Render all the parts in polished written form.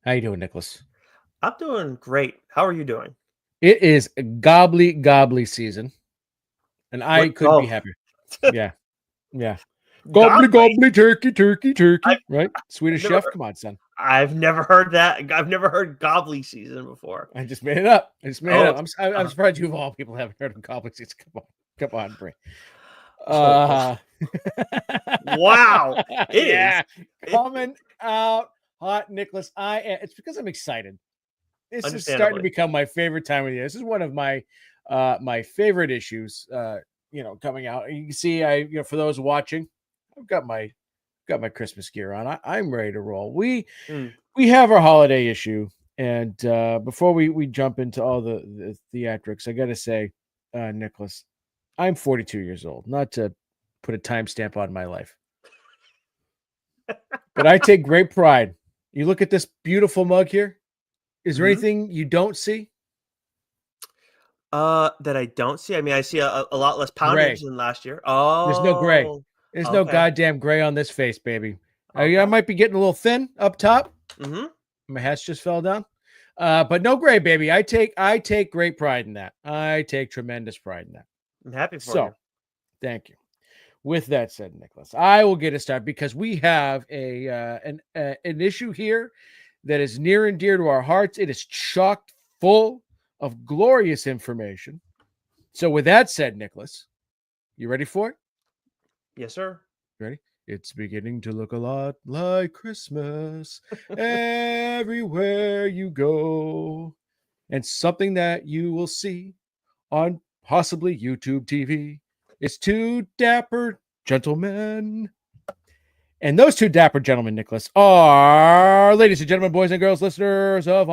How you doing, Nicholas? I'm doing great. How are you doing? It is gobbly season, and I What? couldn't be Oh, happier. Yeah, yeah. godly. Gobbly, turkey. I've, Right? I've Swedish never, chef. Come on, son. I've never heard that. I've never heard gobbly season before. I just made it up. I just made it Oh, up. I'm uh, surprised you of all people haven't heard of gobbly season. Come on, Bray. oh, oh, Uh, wow! It is. yeah, It, coming out hot, Nicholas. It's because I'm excited. This is starting to understandably. become my favorite time of the year. This is one of my favorite issues. Coming out. You can see, for those watching, I've got my Christmas gear on. I'm ready to roll. Mm. We have our holiday issue, and before we jump into all the theatrics, I got to say, Nicholas, I'm 42 years old. Not to put a timestamp on my life, but I take great pride. You look at this beautiful mug here. Is there Hmm. anything you don't see? That I don't see. I mean, I see a lot less poundage Gray. than last year. There's no gray. Oh, There's no okay, goddamn gray on this face, baby. I okay. might be getting a little thin up top. Hmm. My hats just fell down. But no gray, baby. I take great pride in that. I take tremendous pride in that. I'm happy for So you. thank you. With that said, Nicholas, I will get it started because we have an issue here that is near and dear to our hearts. It is chocked full of glorious information. So with that said, Nicholas, you ready for it? Yes, sir. Ready? It's beginning to look a lot like Christmas everywhere you go. And something that you will see on possibly YouTube TV is two dapper gentlemen. And those two dapper gentlemen, Nicholas, are, ladies and gentlemen, boys and girls, listeners of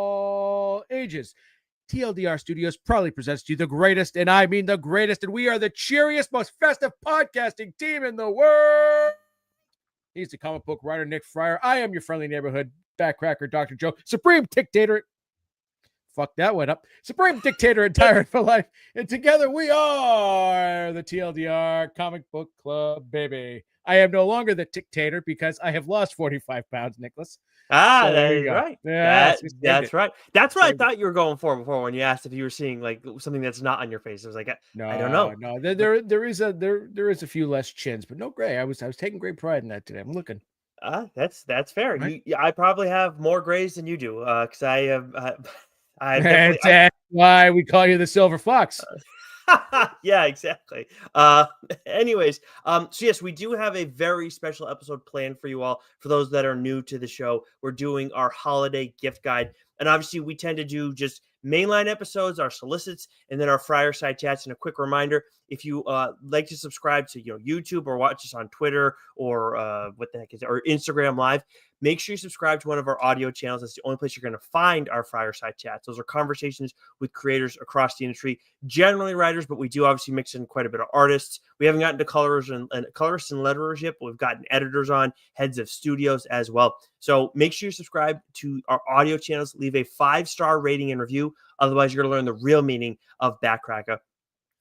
all ages. TLDR Studios proudly presents to you the greatest, and I mean the greatest, and we are the cheeriest, most festive podcasting team in the world. He's the comic book writer, Nick Friar. I am your friendly neighborhood backcracker, Dr. Joe, Supreme Dictator. Fuck that one up. Supreme Dictator and Tyrant for Life. And together we are the TLDR Comic Book Club, baby. I am no longer the dictator because I have lost 45 pounds, Nicholas. Ah, So that there you is go. right. Yes, we saved That's it. right. That's what I Saved it. thought you were going for before when you asked if you were seeing like something that's not on your face. I was like, I don't No, know. no. But There is a few less chins, but no gray. I was taking great pride in that today. I'm looking that's fair. right. I probably have more grays than you do, because I have I've definitely That's why we call you the Silver Fox. yeah, exactly. Anyways, so yes, we do have a very special episode planned for you all. For those that are new to the show, we're doing our holiday gift guide, and obviously, we tend to do just mainline episodes, our solicits, and then our Friar side chats. And a quick reminder: if you like to subscribe to YouTube or watch us on Twitter or what the heck is it, or Instagram Live, make sure you subscribe to one of our audio channels. That's the only place you're going to find our Friar side chats. Those are conversations with creators across the industry, generally writers, but we do obviously mix in quite a bit of artists. We haven't gotten to colorists and letterers yet, but we've gotten editors on, heads of studios as well. So make sure you subscribe to our audio channels, leave a 5-star rating and review. Otherwise, you're going to learn the real meaning of Backcracker.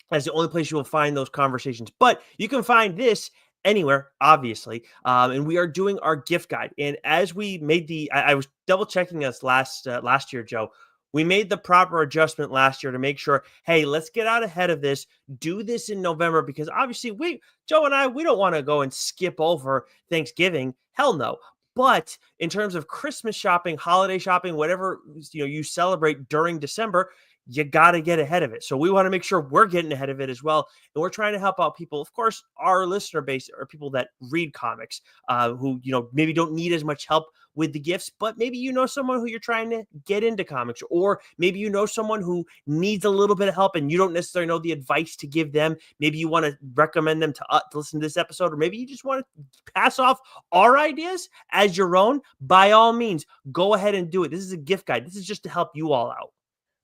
That's the only place you will find those conversations. But you can find this anywhere, obviously. And we are doing our gift guide. And as we made I was double checking us last year, Joe. We made the proper adjustment last year to make sure, hey, let's get out ahead of this. Do this in November because obviously Joe and I, we don't want to go and skip over Thanksgiving. Hell no. But in terms of Christmas shopping, holiday shopping, whatever you celebrate during December, you got to get ahead of it. So we want to make sure we're getting ahead of it as well. And we're trying to help out people. Of course, our listener base are people that read comics, who, maybe don't need as much help with the gifts, but maybe someone who you're trying to get into comics, or maybe someone who needs a little bit of help and you don't necessarily know the advice to give them. Maybe you want to recommend them to listen to this episode, or maybe you just want to pass off our ideas as your own. By all means, go ahead and do it. This is a gift guide. This is just to help you all out.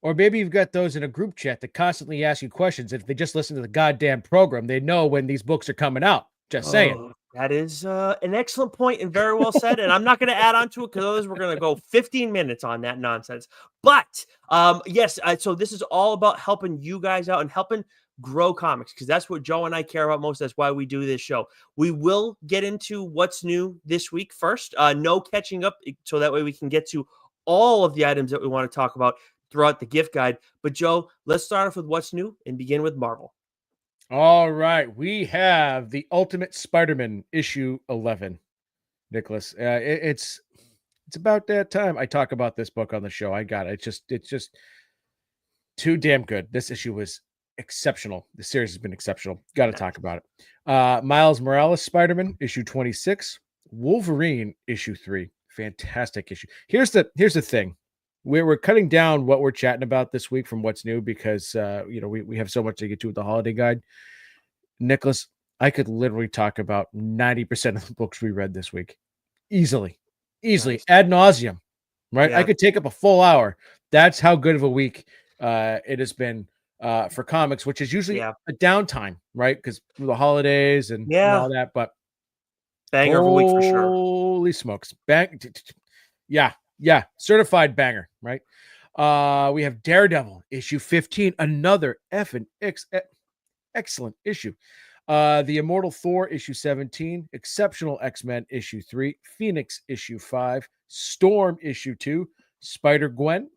Or maybe you've got those in a group chat that constantly ask you questions. If they just listen to the goddamn program, they know when these books are coming out. Just saying. Oh, that is an excellent point and very well said. And I'm not going to add on to it because otherwise we're going to go 15 minutes on that nonsense. But yes, so this is all about helping you guys out and helping grow comics, because that's what Joe and I care about most. That's why we do this show. We will get into what's new this week first. No catching up, so that way we can get to all of the items that we want to talk about throughout the gift guide. But Joe, let's start off with what's new and begin with Marvel. All right, we have the Ultimate Spider-Man issue 11. Nicholas, it's about that time I talk about this book on the show. I got it. It's just too damn good. This issue was exceptional. The series has been exceptional. Got to talk about it. Miles Morales Spider-Man issue 26, Wolverine issue 3. Fantastic issue. Here's the thing. We're cutting down what we're chatting about this week from what's new because we have so much to get to with the holiday guide. Nicholas, I could literally talk about 90% of the books we read this week. Easily, Nice. ad nauseum, right? Yeah. I could take up a full hour. That's how good of a week it has been for comics, which is usually a downtime, right? Because the holidays and all that. But banger of a week for sure. Holy smokes. Yeah. Certified banger, right? We have Daredevil issue 15, another excellent issue. The Immortal Thor issue 17, Exceptional X-Men issue 3, Phoenix issue 5, Storm issue 2, Spider-Gwen.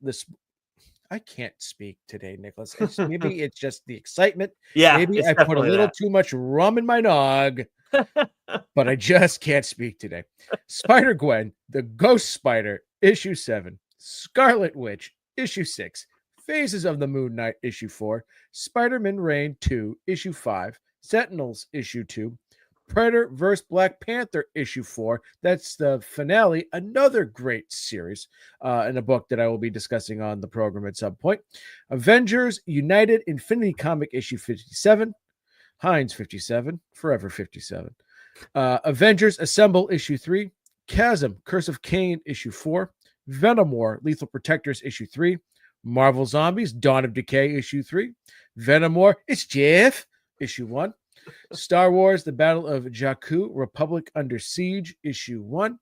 I can't speak today, Nicholas. Maybe it's just the excitement. Yeah, maybe I put a little too much rum in my nog, but I just can't speak today. Spider-Gwen, the Ghost Spider issue 7, Scarlet Witch issue 6, Phases of the Moon Knight issue 4, Spider-Man Reign 2 issue 5, Sentinels issue 2, Predator vs. Black Panther issue 4. That's the finale. Another great series in a book that I will be discussing on the program at some point. Avengers United Infinity Comic issue 57. Heinz 57. Forever 57. Avengers Assemble issue 3. Chasm Curse of Cain issue 4. Venom War Lethal Protectors issue 3. Marvel Zombies Dawn of Decay issue 3. Venom War It's Jeff issue 1. Star Wars The Battle of Jakku Republic Under Siege issue 1.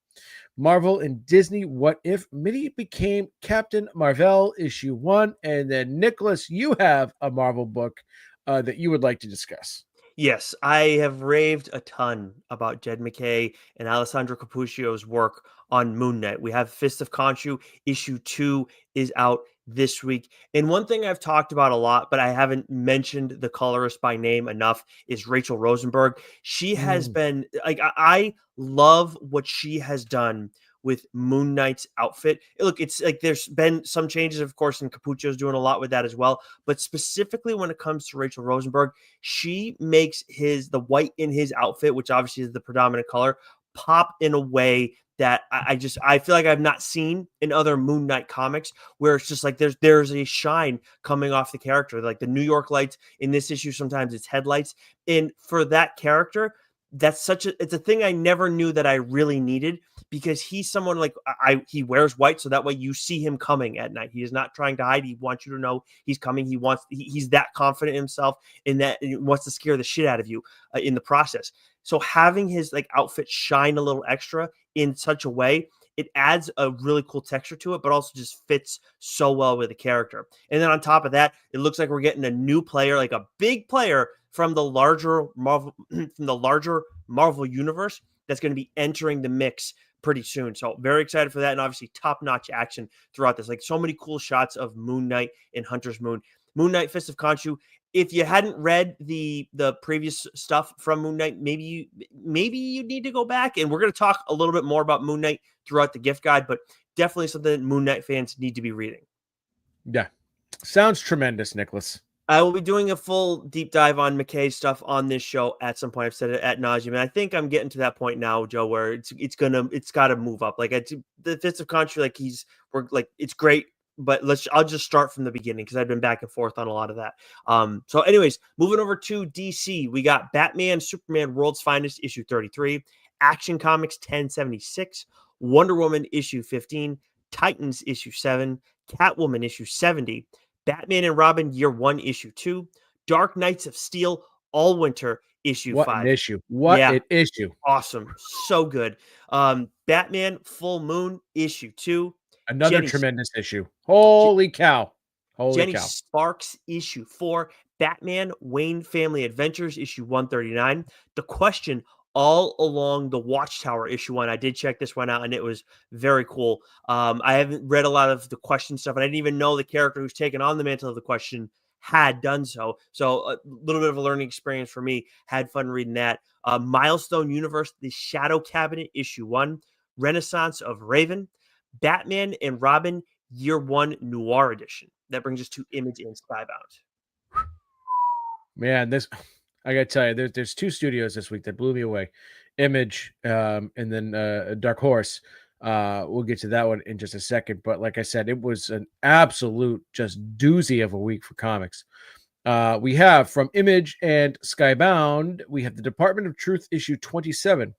Marvel and Disney What If Minnie Became Captain Marvel issue 1. And then Nicholas, you have a Marvel book that you would like to discuss. Yes, I have raved a ton about Jed MacKay and Alessandro Capuccio's work on Moon Knight. We have Fist of Khonshu issue 2 is out this week. And one thing I've talked about a lot, but I haven't mentioned the colorist by name enough, is Rachel Rosenberg. She has been like, I love what she has done with Moon Knight's outfit. Look, it's like there's been some changes, of course, and Capuccio's doing a lot with that as well. But specifically when it comes to Rachel Rosenberg, she makes the white in his outfit, which obviously is the predominant color, pop in a way that I feel like I've not seen in other Moon Knight comics, where it's just like there's a shine coming off the character, like the New York lights in this issue. Sometimes it's headlights, and for that character, it's a thing I never knew that I really needed, because he's someone like he wears white, so that way you see him coming at night. He is not trying to hide. He wants you to know he's coming. He's that confident in himself, in that he wants to scare the shit out of you in the process. So having his like outfit shine a little extra in such a way, it adds a really cool texture to it, but also just fits so well with the character. And then on top of that, it looks like we're getting a new player, like a big player from the larger Marvel universe that's going to be entering the mix pretty soon. So very excited for that. And obviously top-notch action throughout this. Like so many cool shots of Moon Knight and Hunter's Moon. Moon Knight Fist of Khonshu. If you hadn't read the previous stuff from Moon Knight, maybe you need to go back. And we're going to talk a little bit more about Moon Knight throughout the gift guide, but definitely something that Moon Knight fans need to be reading. Yeah. Sounds tremendous, Nicholas. I will be doing a full deep dive on MacKay's stuff on this show at some point. I've said it ad nauseum, and I think I'm getting to that point now, Joe, where it's got to move up. Like the Fist of Khonshu, it's great, but I'll just start from the beginning, because I've been back and forth on a lot of that. So anyways, moving over to DC, we got Batman, Superman, World's Finest issue 33, Action Comics 1076, Wonder Woman issue 15, Titans issue 7, Catwoman issue 70, Batman and Robin Year 1 issue 2, Dark Knights of Steel All Winter issue 5. What an issue. What an issue. Awesome. So good. Batman Full Moon issue 2. Another tremendous issue. Holy cow. Jenny Sparks issue 4. Batman Wayne Family Adventures, issue 139. The Question All Along the Watchtower, issue 1. I did check this one out, and it was very cool. I haven't read a lot of the Question stuff, and I didn't even know the character who's taken on the mantle of the Question had done so. So a little bit of a learning experience for me. Had fun reading that. Milestone Universe, The Shadow Cabinet, issue 1. Renaissance of Raven. Batman and Robin, Year 1 Noir Edition. That brings us to Image and Skybound. Man, this I gotta tell you, there's two studios this week that blew me away. Image, and then Dark Horse. We'll get to that one in just a second. But like I said, it was an absolute just doozy of a week for comics. We have from Image and Skybound, we have the Department of Truth issue 27,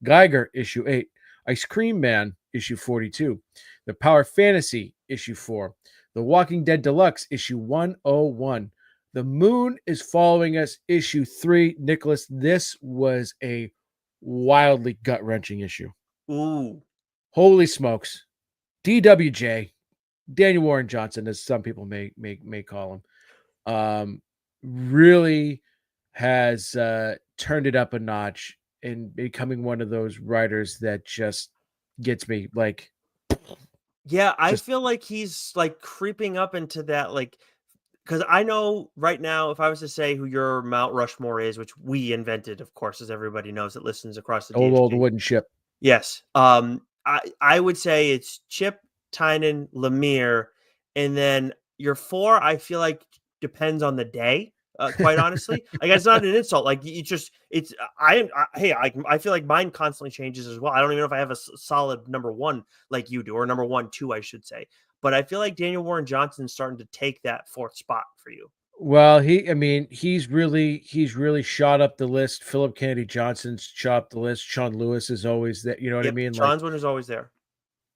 Geiger issue 8, Ice Cream Man issue 42, The Power Fantasy issue 4, The Walking Dead Deluxe issue 101. The Moon is Following Us, issue 3. Nicholas, this was a wildly gut-wrenching issue. Ooh. Holy smokes. DWJ, Daniel Warren Johnson, as some people may call him, really has turned it up a notch in becoming one of those writers that just gets me. Like, yeah, I feel like he's like creeping up into that, like, because I know right now, if I was to say who your Mount Rushmore is, which we invented, of course, as everybody knows that listens across the old DHG. wooden ship. Yes. I would say it's Chip, Tynan, Lemire, and then your 4, I feel like depends on the day. Quite honestly, like it's not an insult. Like I feel like mine constantly changes as well. I don't even know if I have a solid number 1 like you do, or number 1, 2, I should say. But I feel like Daniel Warren Johnson's starting to take that 4th spot for you. Well, he's really shot up the list. Philip Kennedy Johnson's shot up the list. Sean Lewis is always that. You know what I mean? Sean's one is always there.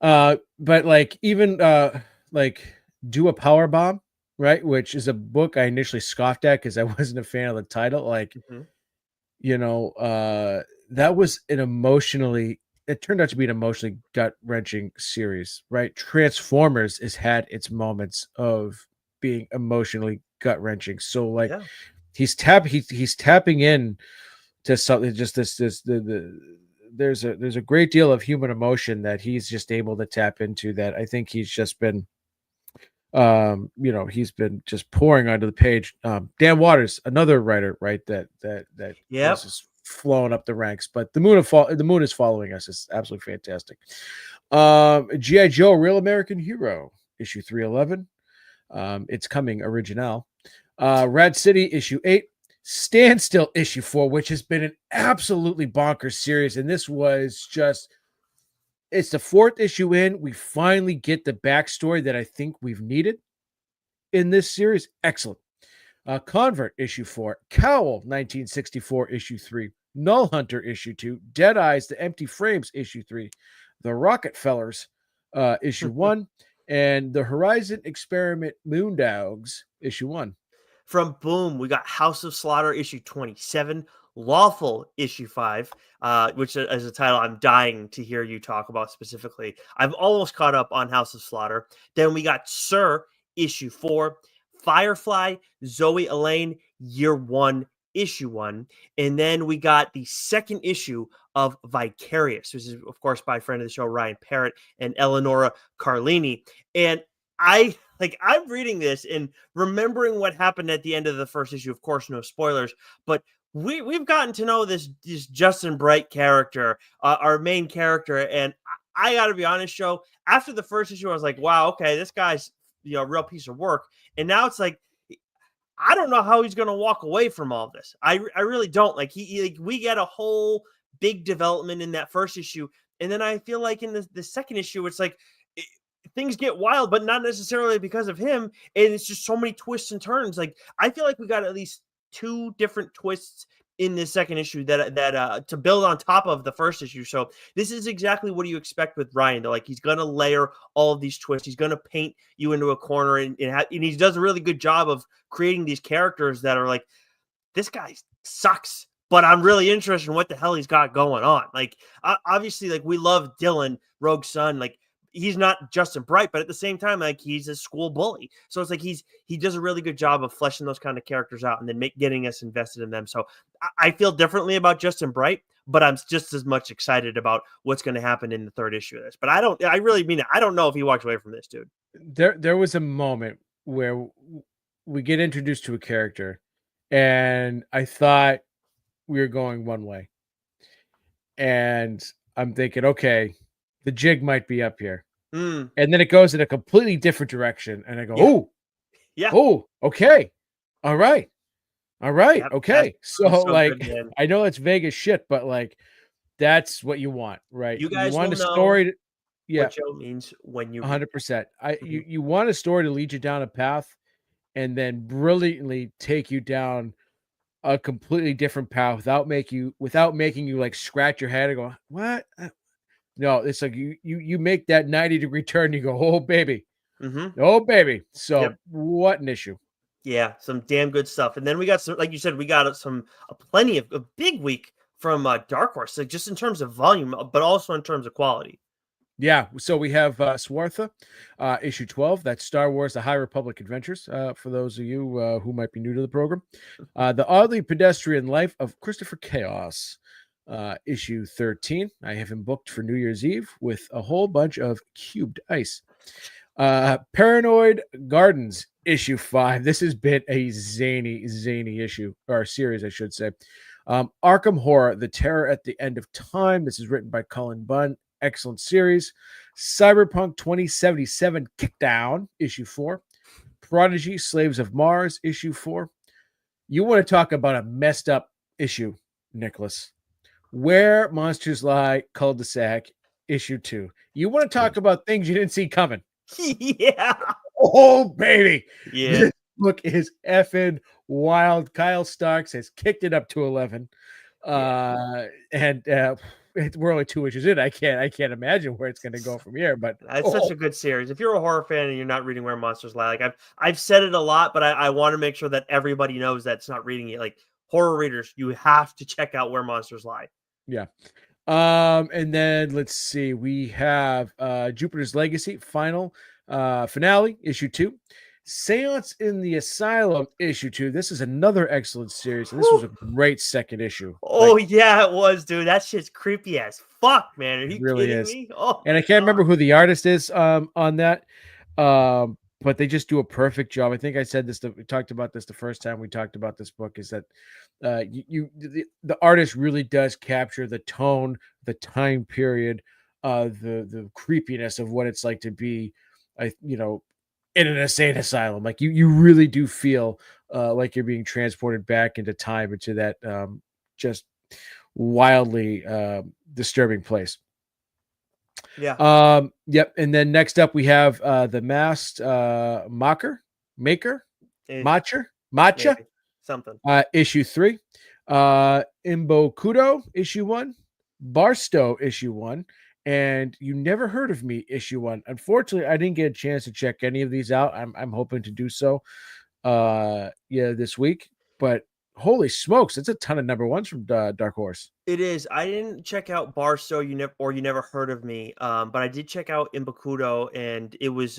But like even like Do a Power Bomb, right? Which is a book I initially scoffed at because I wasn't a fan of the title. Like, that was it turned out to be an emotionally gut-wrenching series, right? Transformers has had its moments of being emotionally gut-wrenching. So like he's tapping in to something, just there's a great deal of human emotion that he's just able to tap into, that I think he's just been he's been just pouring onto the page. Dan Waters, another writer, right, that is just flowing up the ranks. But the Moon is Following Us is absolutely fantastic. G.I. Joe Real American Hero issue 311. It's Coming original. Rad City issue 8. Standstill issue 4, which has been an absolutely bonkers series, and this was just, it's the 4th issue in. We finally get the backstory that I think we've needed in this series. Excellent. Convert issue 4, Cowl 1964 issue 3, Null Hunter issue 2, Dead Eyes The Empty Frames issue 3, The Rocket Fellers issue 1, and The Horizon Experiment Moondogs issue 1. From Boom, we got House of Slaughter issue 27, Lawful issue 5, which is a title I'm dying to hear you talk about specifically. I've almost caught up on House of Slaughter. Then we got Sir issue 4, Firefly, Zoe Elaine, Year 1, issue 1. And then we got the 2nd issue of Vicarious, which is, of course, by friend of the show, Ryan Parrott and Eleonora Carlini. And I'm reading this and remembering what happened at the end of the first issue. Of course, no spoilers, but we've gotten to know this Justin Bright character, our main character. And I got to be honest, Joe, after the first issue, I was like, wow, okay, this guy's a real piece of work. And now it's like, I don't know how he's going to walk away from all this. I really don't. Like we get a whole big development in that first issue. And then I feel like in the 2nd issue, it's like, things get wild, but not necessarily because of him. And it's just so many twists and turns. Like, I feel like we got at least 2 different twists in this 2nd issue that to build on top of the first issue. So this is exactly what you expect with Ryan. Though, like, he's going to layer all of these twists. He's going to paint you into a corner, and he does a really good job of creating these characters that are like, this guy sucks, but I'm really interested in what the hell he's got going on. Like, obviously, like, we love Dylan, Rogue Son, like, he's not Justin Bright, but at the same time, like he's a school bully. So it's like he does a really good job of fleshing those kind of characters out and then getting us invested in them. So I feel differently about Justin Bright, but I'm just as much excited about what's going to happen in the third issue of this. But I really mean it. I don't know if he walks away from this, dude. There was a moment where we get introduced to a character, and I thought we were going one way, and I'm thinking, okay, the jig might be up here. Mm, And then it goes in a completely different direction. And I go, yeah, oh, yeah, okay. All right. yeah. Okay. He's So, so good, like, man. I know it's Vegas shit, but like, that's what you want, right? You You guys will want a know story to, yeah, what Joe means when you read 100%. it. You want a story to lead you down a path and then brilliantly take you down a completely different path without making you like scratch your head and go, what? No, it's like you make that 90-degree turn, you go, oh baby. Mm-hmm. Oh baby. Yep. So what an issue. Yeah, some damn good stuff. And then we got some, like you said, we got some plenty of a big week from Dark Horse, like just in terms of volume, but also in terms of quality. Yeah, so we have Swartha, issue 12. That's Star Wars: The High Republic Adventures. For those of you who might be new to the program, The Oddly Pedestrian Life of Christopher Chaos, issue 13. I have him booked for New Year's Eve with a whole bunch of cubed ice. Paranoid Gardens, issue 5. This has been a zany issue, or series, I should say. Arkham Horror: The Terror at the End of Time. This is written by Cullen Bunn. Excellent series. Cyberpunk 2077 Kickdown, issue 4. Prodigy Slaves of Mars, issue 4. You want to talk about a messed up issue, Nicholas. Where Monsters Lie, Cul-de-sac, issue 2. You want to talk about things you didn't see coming. Yeah. Oh, baby. Yeah. This book is effing wild. Kyle Starks has kicked it up to 11. And we're only 2 issues in. I can't imagine where it's going to go from here. But It's such a good series. If you're a horror fan and you're not reading Where Monsters Lie, like I've said it a lot, but I want to make sure that everybody knows that's not reading it. Like horror readers, you have to check out Where Monsters Lie. yeah. And then let's see. We have Jupiter's Legacy final finale, issue 2. Seance in the Asylum, issue 2. This is another excellent series, and this was a great second issue. Oh, yeah, it was, dude. That shit's creepy as fuck, man. Are you really kidding is. me? Oh, and I can't remember who the artist is on that. But they just do a perfect job. I think I said this. We talked about this the first time we talked about this book. Is that the artist really does capture the tone, the time period, the creepiness of what it's like to be, in an insane asylum. Like you really do feel like you're being transported back into time, into that just wildly disturbing place. yeah. Yep. And then next up we have the Masked Maker, Matcha, Maybe. Something. issue 3. Imbokudo, issue 1. Barstow, issue 1. And You Never Heard of Me, issue 1. Unfortunately, I didn't get a chance to check any of these out. I'm hoping to do so this week. But holy smokes, it's a ton of number ones from Dark Horse. It is. I didn't check out Barstow, You Never Heard of Me, but I did check out Imbokudo, and it was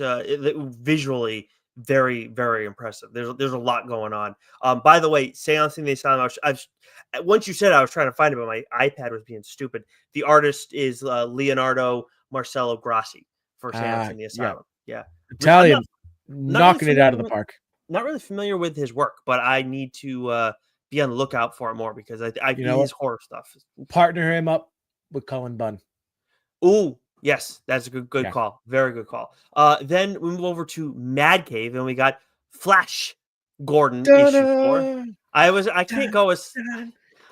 visually very, very impressive. There's a lot going on. By the way, Seance in the Asylum. Once you said it, I was trying to find it, but my iPad was being stupid. The artist is Leonardo Marcello Grassi for Seance in the Asylum. Yeah. Italian, not knocking really it out of the park. Not really familiar with his work, but I need to be on the lookout for it more because I his horror stuff. Partner him up with Cullen Bunn. Ooh, yes, that's a good Yeah. call. Very good call. Then we move over to Mad Cave, and we got Flash Gordon issue 4. I can't go as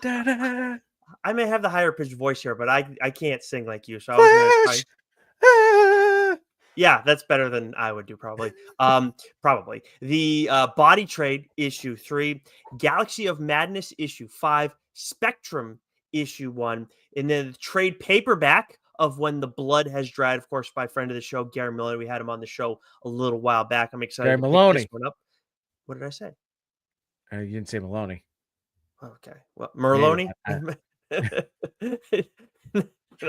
I may have the higher pitched voice here, but I can't sing like you, so I was gonna try. Yeah, that's better than I would do probably. Probably. The Body Trade issue 3, Galaxy of Madness issue 5, Spectrum issue 1, and then the trade paperback of When the Blood Has Dried, of course, by friend of the show, Gary Maloney. We had him on the show a little while back. I'm excited Gary to Maloney. pick this one up. What did I say? You didn't say Maloney. Okay. Well, Merloni.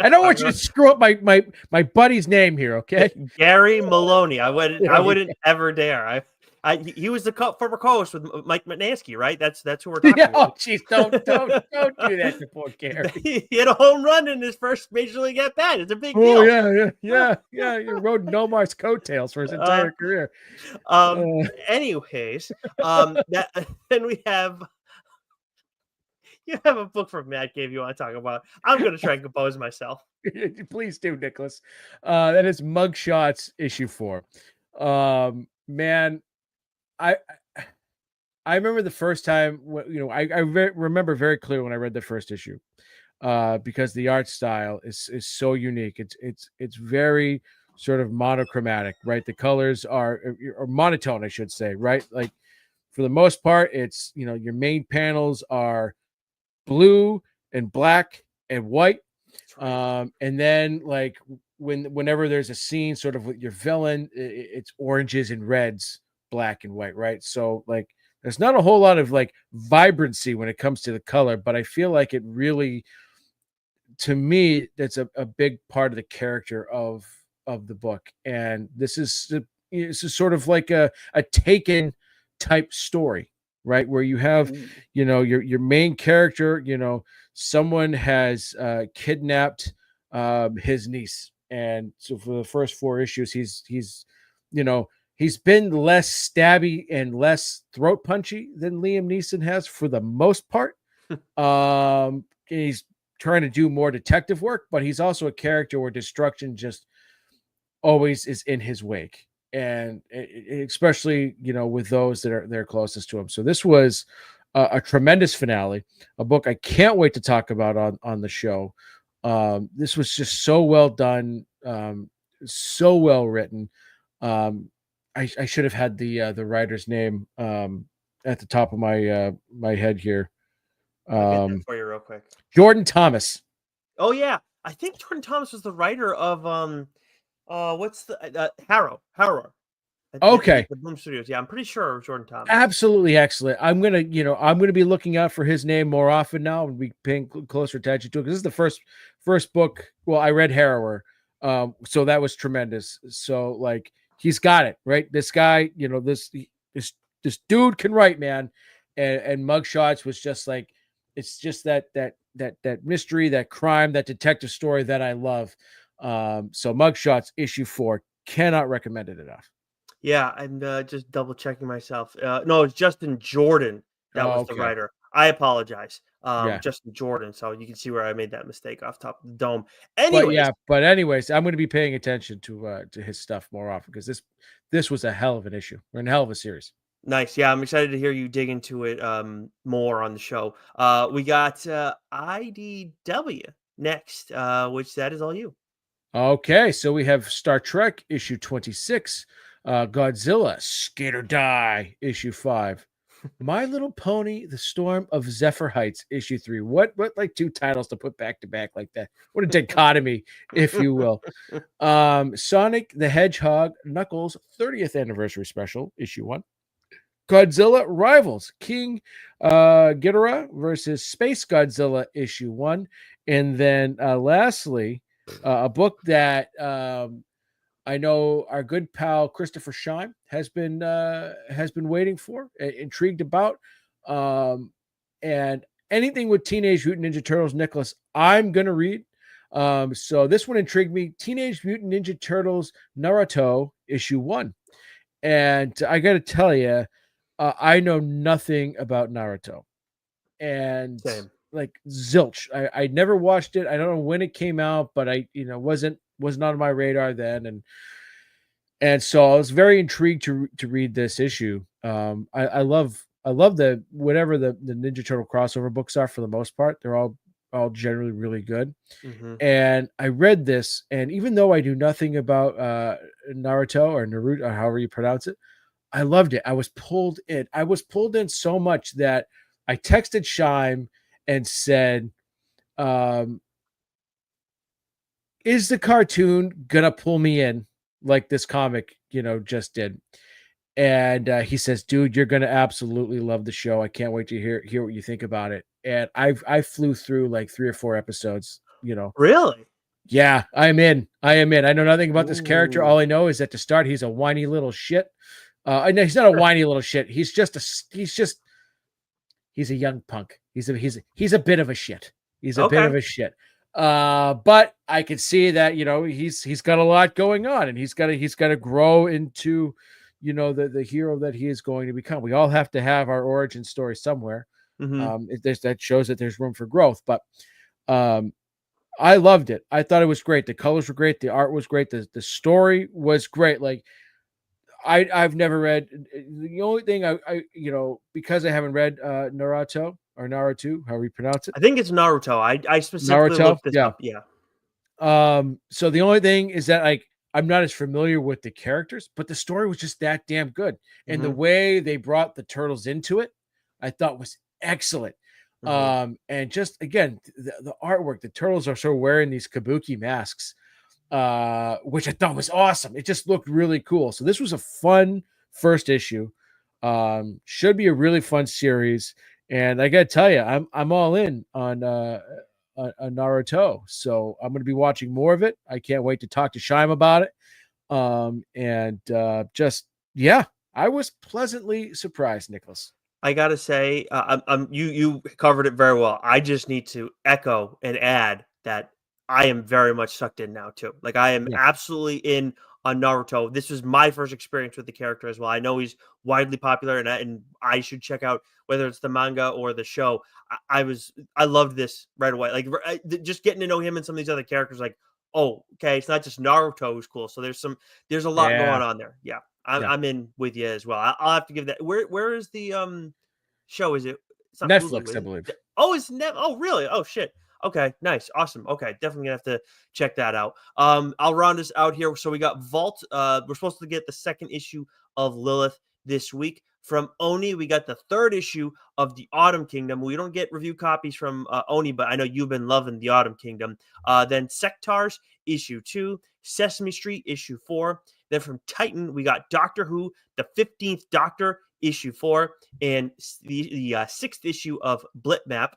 I don't want you to screw up my buddy's name here, okay? Gary Maloney. I There you wouldn't ever dare. He was the former co-host with Mike Mutnansky, right? That's who we're Yeah. talking Oh, about. jeez, don't do that to poor Gary. He had a home run in his first major league at bat. It's a big Oh deal. yeah. You rode Nomar's coattails for his Uh, entire career. Anyways, that then we have you have a book from Matt Cave you want to talk about. I'm going to try and compose myself. Please do, Nicholas. That is Mugshots issue 4. Man, I I remember the first time I remember very clearly when I read the first issue, because the art style is so unique. It's very sort of monochromatic, right? The colors are or monotone, I should say, right? Like for the most part, it's your main panels are blue and black and white. Right. And then like whenever there's a scene sort of with your villain, it's oranges and reds, black and white, right? So like there's not a whole lot of like vibrancy when it comes to the color, but I feel like it really, to me, that's a big part of the character of the book. And this is sort of like a Taken type story, right? Where you have, Ooh. Your main character, someone has kidnapped his niece. And so for the first 4 issues, you know, he's been less stabby and less throat punchy than Liam Neeson has for the most part. He's trying to do more detective work, but he's also a character where destruction just always is in his wake, and especially with those that are closest to him. So this was a tremendous finale, a book I can't wait to talk about on the show. This was just so well done, so well written. I should have had the writer's name at the top of my head here. I'll get that for you real quick. Jordan Thomas. Oh yeah, I think Jordan Thomas was the writer of what's the Harrow. Okay. The Boom Studios. Yeah, I'm pretty sure it was Jordan Thomas. Absolutely excellent. I'm gonna be looking out for his name more often now and be paying closer attention to it, because this is the first book. Well, I read Harrower, so that was tremendous. So like he's got it right. This guy, this dude can write, man. And Mugshots was just like, it's just that mystery, that crime, that detective story that I love. So Mugshots issue 4, cannot recommend it enough. Yeah, I'm just double checking myself. No, it's Justin Jordan that was the Okay. writer. I apologize. Yeah. Justin Jordan. So you can see where I made that mistake off top of the dome. But anyways, I'm going to be paying attention to his stuff more often, because this was a hell of an issue or a hell of a series. Nice. Yeah, I'm excited to hear you dig into it more on the show. We got IDW next, which that is all you. Okay, so we have Star Trek issue 26, Godzilla Skate or Die issue 5, My Little Pony: The Storm of Zephyr Heights issue 3. What like 2 titles to put back to back like that? What a dichotomy, if you will. Sonic the Hedgehog Knuckles 30th anniversary special issue 1. Godzilla Rivals, King Ghidorah versus Space Godzilla issue 1. And then lastly, a book that I know our good pal Christopher Scheim has been waiting for, intrigued about, and anything with Teenage Mutant Ninja Turtles, Nicholas, I'm gonna read. So this one intrigued me. Teenage Mutant Ninja Turtles Naruto issue 1, and I got to tell you, I know nothing about Naruto, and Same. like zilch. I never watched it. I don't know when it came out, but I wasn't on my radar then, and so I was very intrigued to read this issue. I love the whatever the Ninja Turtle crossover books are. For the most part, they're all generally really good. Mm-hmm. And I read this, and even though I do nothing about Naruto or Naruto, or however you pronounce it, I loved it. I was pulled in. I was pulled in so much that I texted Scheim and said, is the cartoon gonna pull me in like this comic, just did? And he says, dude, you're gonna absolutely love the show. I can't wait to hear what you think about it. And I flew through like 3 or 4 episodes, Really? Yeah, I'm in. I am in. I know nothing about this character. Ooh. All I know is that to start, he's a whiny little shit. I know he's not a whiny little shit. He's a young punk. He's a bit of a shit. He's a bit Okay. of a shit. But I can see that, he's got a lot going on, and he's got to grow into, the hero that he is going to become. We all have to have our origin story somewhere. Hmm. That shows that there's room for growth. But um, I loved it. I thought it was great. The colors were great. The art was great. The story was great. Like I've never read. The only thing because I haven't read Naruto or Naruto, however you pronounce it, I think it's Naruto. I specifically Naruto. looked this Yeah. up. Yeah. So the only thing is that, like, I'm not as familiar with the characters, but the story was just that damn good. And the Hmm. way they brought the turtles into it, I thought was excellent. Hmm. And just again, the artwork, the turtles are sort of wearing these kabuki masks, which I thought was awesome. It just looked really cool. So this was a fun first issue. Should be a really fun series. And I gotta tell you, I'm all in on Naruto. So I'm going to be watching more of it. I can't wait to talk to Shime about it. And just, yeah, I was pleasantly surprised, Nicholas. I gotta say, you covered it very well. I just need to echo and add that I am very much sucked in now too. Like I am Yeah. absolutely in on Naruto. This was my first experience with the character as well. I know he's widely popular, and I should check out whether it's the manga or the show. I loved this right away. Like just getting to know him and some of these other characters. Like, oh, okay, it's not just Naruto who's cool. So there's a lot Yeah. going on there. Yeah, Yeah. I'm in with you as well. I'll have to give that. Where is the show? Is it? It's not Hulu, Netflix, I is it? believe. Oh, it's never. Oh, really? Oh, shit. Okay, nice, awesome. Okay, definitely gonna have to check that out. I'll round us out here. So we got Vault. We're supposed to get the second issue of Lilith this week. From Oni, we got the third issue of the Autumn Kingdom. We don't get review copies from Oni, but I know you've been loving the Autumn Kingdom. Then Sectars issue 2, Sesame Street issue 4. Then from Titan, we got Doctor Who, the 15th Doctor issue 4, and the sixth issue of Blipmap.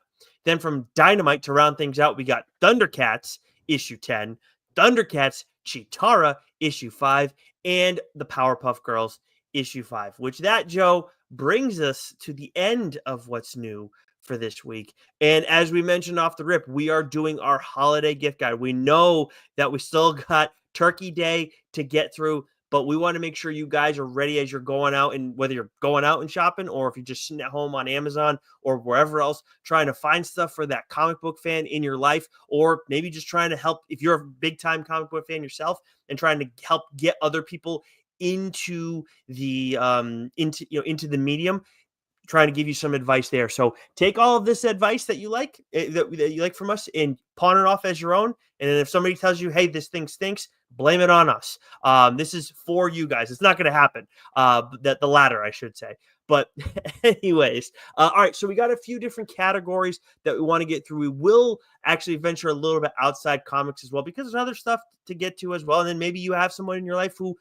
Then from Dynamite to round things out, we got Thundercats issue 10, Thundercats Chitara issue 5, and the Powerpuff Girls issue 5, which that, Joe, brings us to the end of what's new for this week. And as we mentioned off the rip, we are doing our holiday gift guide. We know that we still got Turkey Day to get through, but we want to make sure you guys are ready as you're going out, and whether you're going out and shopping or if you're just sitting at home on Amazon or wherever else trying to find stuff for that comic book fan in your life, or maybe just trying to help if you're a big time comic book fan yourself and trying to help get other people into the into the medium, trying to give you some advice there. So take all of this advice that you like that you like from us and pawn it off as your own. And then if somebody tells you, hey, this thing stinks, blame it on us. This is for you guys. It's not going to happen. That the latter, I should say. But anyways, all right. So we got a few different categories that we want to get through. We will actually venture a little bit outside comics as well, because there's other stuff to get to as well. And then maybe you have someone in your life who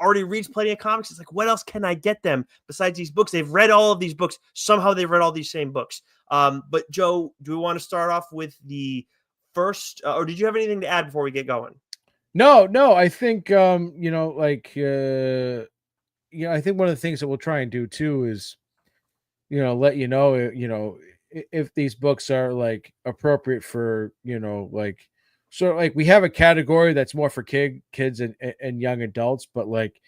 already reads plenty of comics. It's like, what else can I get them besides these books? They've read all of these books. Somehow they've read all these same books. But Joe, do we want to start off with the first, or did you have anything to add before we get going? No, I think I think one of the things that we'll try and do too is, let if these books are like appropriate for, like, so like we have a category that's more for kids and young adults, but like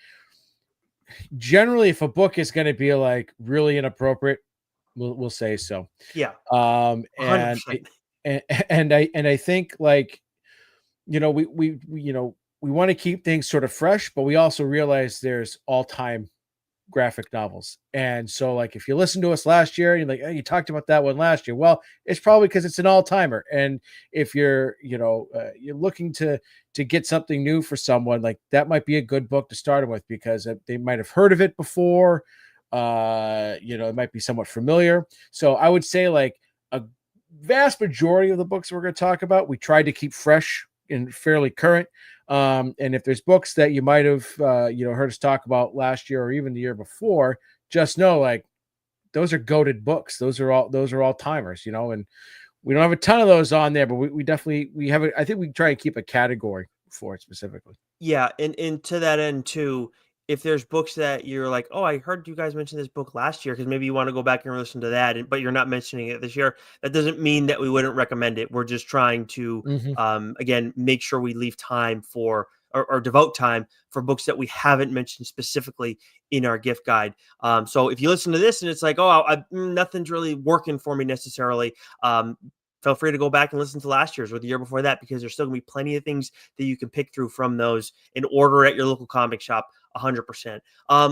generally if a book is going to be like really inappropriate, we'll say so. Yeah, Um, and 100%. I think, like, we want to keep things sort of fresh, but we also realize there's all-time graphic novels. And so, like, if you listen to us last year and you're like, oh, you talked about that one last year, well, it's probably because it's an all-timer. And if you're you're looking to get something new for someone, like, that might be a good book to start them with, because they might have heard of it before. It might be somewhat familiar. So I would say, like, a vast majority of the books we're going to talk about, we tried to keep fresh and fairly current. And if there's books that you might have heard us talk about last year or even the year before, just know, like, those are goated books. Those are all timers, and We don't have a ton of those on there, but we definitely we have I think we try and keep a category for it specifically. Yeah, and to that end too, if there's books that you're like, "Oh, I heard you guys mention this book last year," because maybe you want to go back and listen to that, but you're not mentioning it this year. That doesn't mean that we wouldn't recommend it. We're just trying to, Mhm. again, make sure we leave time for or devote time for books that we haven't mentioned specifically in our gift guide. So if you listen to this and it's like, "Oh, nothing's really working for me necessarily," feel free to go back and listen to last year's or the year before that, because there's still gonna be plenty of things that you can pick through from those and order at your local comic shop 100%.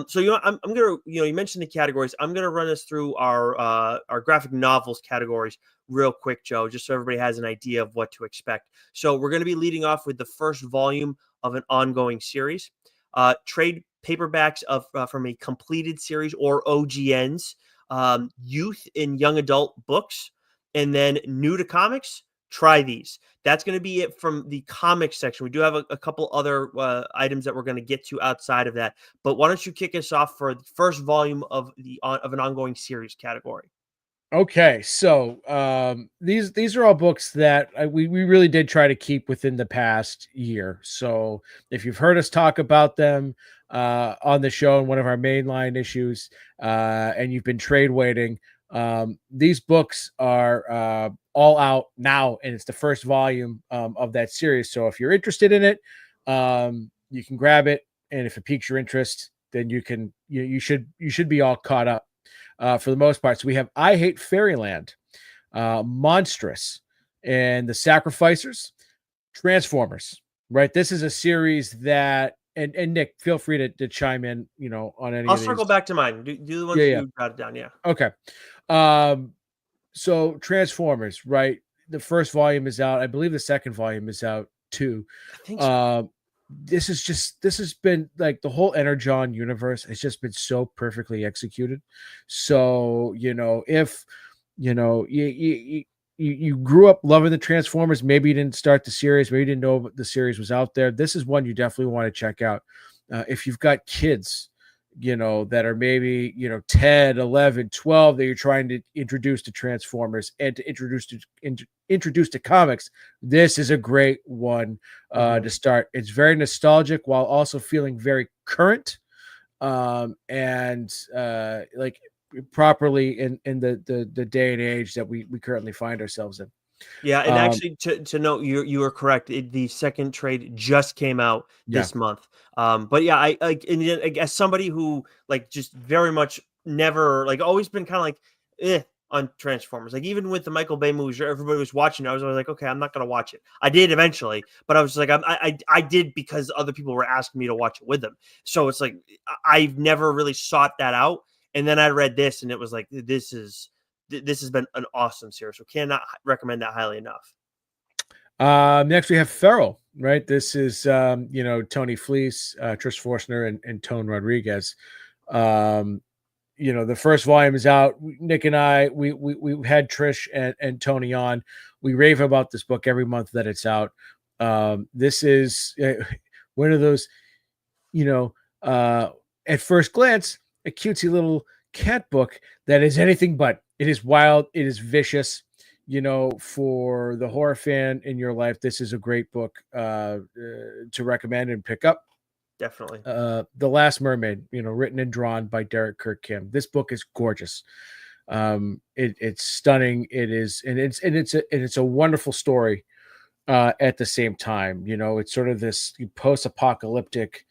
So I'm gonna, you mentioned the categories. I'm gonna run us through our graphic novels categories real quick, Joe, just so everybody has an idea of what to expect. So we're gonna be leading off with the first volume of an ongoing series, trade paperbacks of from a completed series or OGNs, youth and young adult books, and then new to comics. Try these. That's going to be it from the comics section. We do have a couple other items that we're going to get to outside of that. But why don't you kick us off for the first volume of an ongoing series category? Okay, so these are all books that we really did try to keep within the past year. So if you've heard us talk about them on the show in one of our mainline issues, and you've been trade waiting, these books are all out now, and it's the first volume of that series. So if you're interested in it, you can grab it, and if it piques your interest, then you should be all caught up for the most part. So we have I Hate Fairyland, Monstrous, and The Sacrificers, Transformers. Right, this is a series that, and Nick, feel free to chime in, on any I'll of these. circle back to mine. Do the ones Yeah, that yeah, you jotted down. Yeah. okay. Um, so Transformers, right? The first volume is out. I believe the second volume is out too. I think so. Um, this has been like the whole Energon universe has just been so perfectly executed. So if you grew up loving the Transformers, maybe you didn't start the series, maybe you didn't know the series was out there. This is one you definitely want to check out. If you've got kids, that are maybe 10, 11, 12 that you're trying to introduce to Transformers and to introduce to comics, this is a great one Mhm. to start. It's very nostalgic while also feeling very current, and like properly in the day and age that we currently find ourselves in. Yeah, and um actually, to note, you are correct. The second trade just came out yeah. this month. But yeah, I like, and yet, like, as somebody who like just very much never like always been kind of like on Transformers. Like even with the Michael Bay movies, where everybody was watching, I was always like, okay, I'm not gonna watch it. I did eventually, but I was like, I did because other people were asking me to watch it with them. So it's like I've never really sought that out. And then I read this, and it was like, this has been an awesome series. So cannot recommend that highly enough. Next we have Feral, right? This is Tony Fleece, Trish Forstner, and Tone Rodriguez. Um, the first volume is out. Nick and I, we had Trish and Tony on. We rave about this book every month that it's out. This is one of those, you know, uh, at first glance, a cutesy little cat book that is anything but. It is wild. It is vicious. For the horror fan in your life, this is a great book to recommend and pick up. Definitely. The Last Mermaid, written and drawn by Derek Kirk Kim. This book is gorgeous. It's stunning. It is, and it's a wonderful story. At the same time, it's sort of this post-apocalyptic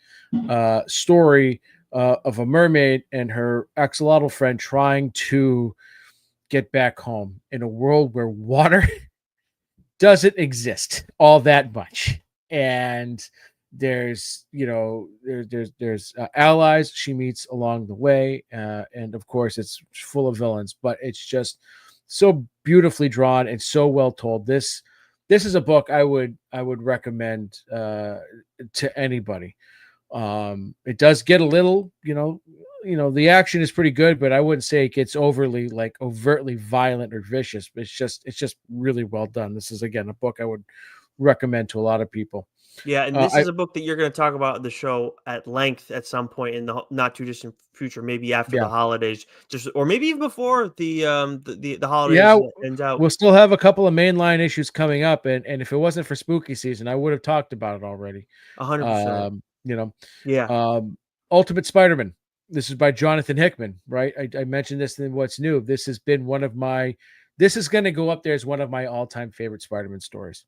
story of a mermaid and her axolotl friend trying to get back home in a world where water doesn't exist all that much. And there's allies she meets along the way, and of course it's full of villains, but it's just so beautifully drawn and so well told. This is a book I would recommend to anybody. It does get a little, the action is pretty good, but I wouldn't say it gets overly overtly violent or vicious. It's just really well done. This is again a book I would recommend to a lot of people. Yeah, and this is a book that you're going to talk about the show at length at some point in the not too distant future, maybe after Yeah. the holidays, just or maybe even before the holidays Yeah, ends out. we'll still have a couple of mainline issues coming up, and if it wasn't for spooky season, I would have talked about it already. 100%. You know, Yeah. Ultimate Spider-Man. This is by Jonathan Hickman, right? I mentioned this in What's New. This has been one of my. This is going to go up there as one of my all-time favorite Spider-Man stories.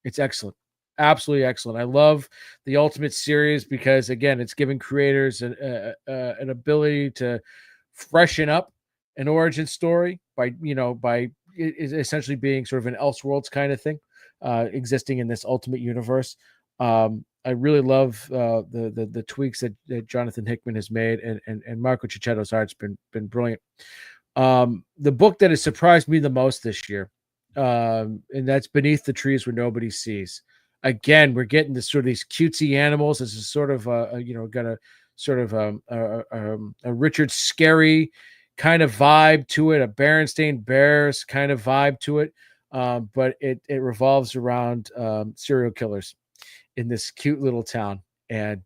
It's excellent, absolutely excellent. I love the Ultimate series because again, it's giving creators an ability to freshen up an origin story by essentially being sort of an Elseworlds kind of thing, existing in this Ultimate universe. I really love the tweaks that Jonathan Hickman has made, and Marco Cicchetto's art's been brilliant. The book that has surprised me the most this year, and that's Beneath the Trees Where Nobody Sees. Again, we're getting this sort of these cutesy animals. This is sort of got a sort of a Richard Scarry kind of vibe to it, a Berenstain Bears kind of vibe to it, but it revolves around serial killers in this cute little town, and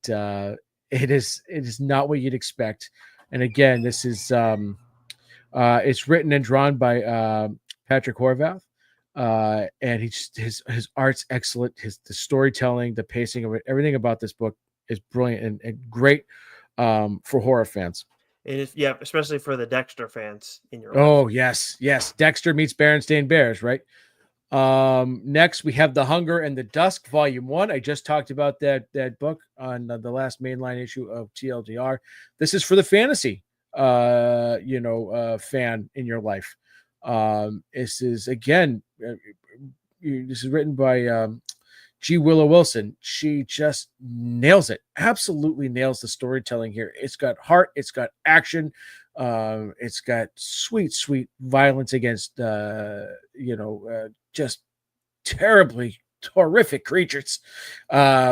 it is not what you'd expect. And again, this is it's written and drawn by Patrick Horvath, and his art's excellent. The storytelling, the pacing of it, everything about this book is brilliant and great for horror fans. And yeah, especially for the Dexter fans in your life. Oh yes, Dexter meets Berenstain Bears, right? Next we have The Hunger and the Dusk, Volume 1. I just talked about that book on the last mainline issue of TLDR. This is for the fantasy fan in your life. This is again this is written by G. Willow Wilson. She just nails it. Absolutely nails the storytelling here. It's got heart. It's got action. It's got sweet violence against just terribly horrific creatures,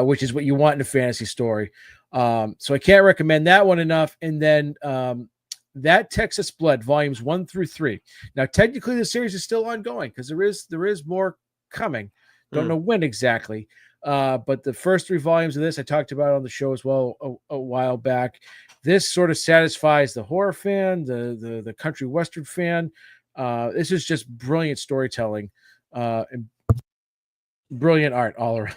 which is what you want in a fantasy story. So I can't recommend that one enough. And then That Texas Blood, volumes 1 through 3. Now, technically, the series is still ongoing because there is more coming. Don't know when exactly. But the first 3 volumes of this I talked about on the show as well a while back. This sort of satisfies the horror fan, the country western fan. This is just brilliant storytelling and brilliant art all around.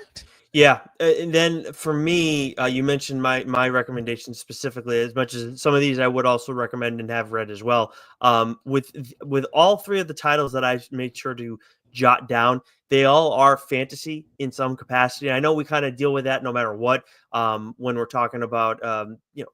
Yeah, and then for me, you mentioned my recommendations specifically. As much as some of these I would also recommend and have read as well. With all 3 of the titles that I made sure to jot down, they all are fantasy in some capacity. I know we kind of deal with that no matter what. When we're talking about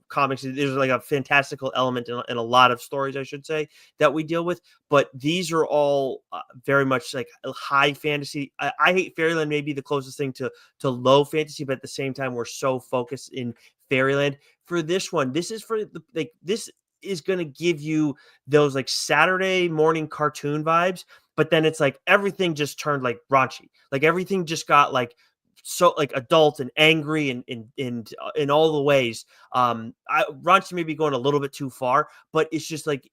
comics, there's like a fantastical element in a lot of stories, I should say, that we deal with. But these are all very much like high fantasy. I Hate Fairyland may be the closest thing to low fantasy, but at the same time, we're so focused in Fairyland. For this one, this is for this is going to give you those like Saturday morning cartoon vibes, but then it's like everything just turned like raunchy. Like everything just got like so like adult and angry and in all the ways. Raunchy may be going a little bit too far, but it's just like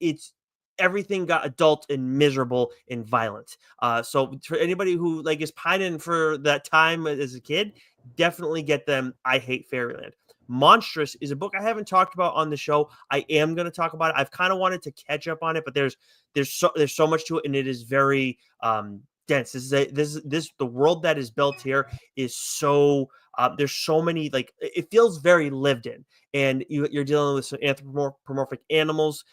everything got adult and miserable and violent. So for anybody who like is pining for that time as a kid, definitely get them I Hate Fairyland. Monstrous is a book I haven't talked about on the show. I am going to talk about it. I've kind of wanted to catch up on it, but there's so much to it, and it is very dense. The world that is built here is so there's so many, like, it feels very lived in, and you're dealing with some anthropomorphic animals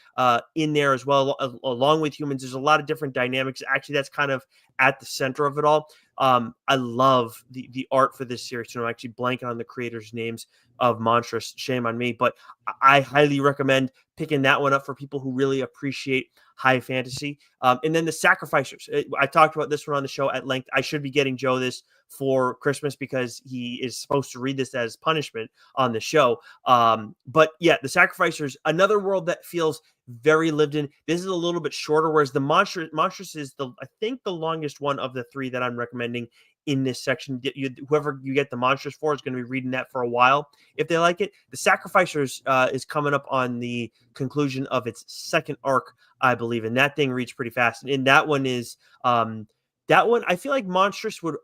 in there as well, along with humans. There's a lot of different dynamics. Actually, that's kind of at the center of it all. I love the art for this series. I'm actually blanking on the creators' names of Monstrous. Shame on me, but I highly recommend picking that one up for people who really appreciate high fantasy. And then The Sacrificers. I talked about this one on the show at length. I should be getting Joe this for Christmas because he is supposed to read this as punishment on the show. But yeah, The Sacrificers, another world that feels very lived in. This is a little bit shorter, whereas the Monstrous is I think the longest one of the 3 that I'm recommending in this section. Whoever you get the Monstrous for is going to be reading that for a while if they like it. The Sacrificers is coming up on the conclusion of its 2nd arc, I believe, and that thing reads pretty fast. And that one is that one I feel like Monstrous would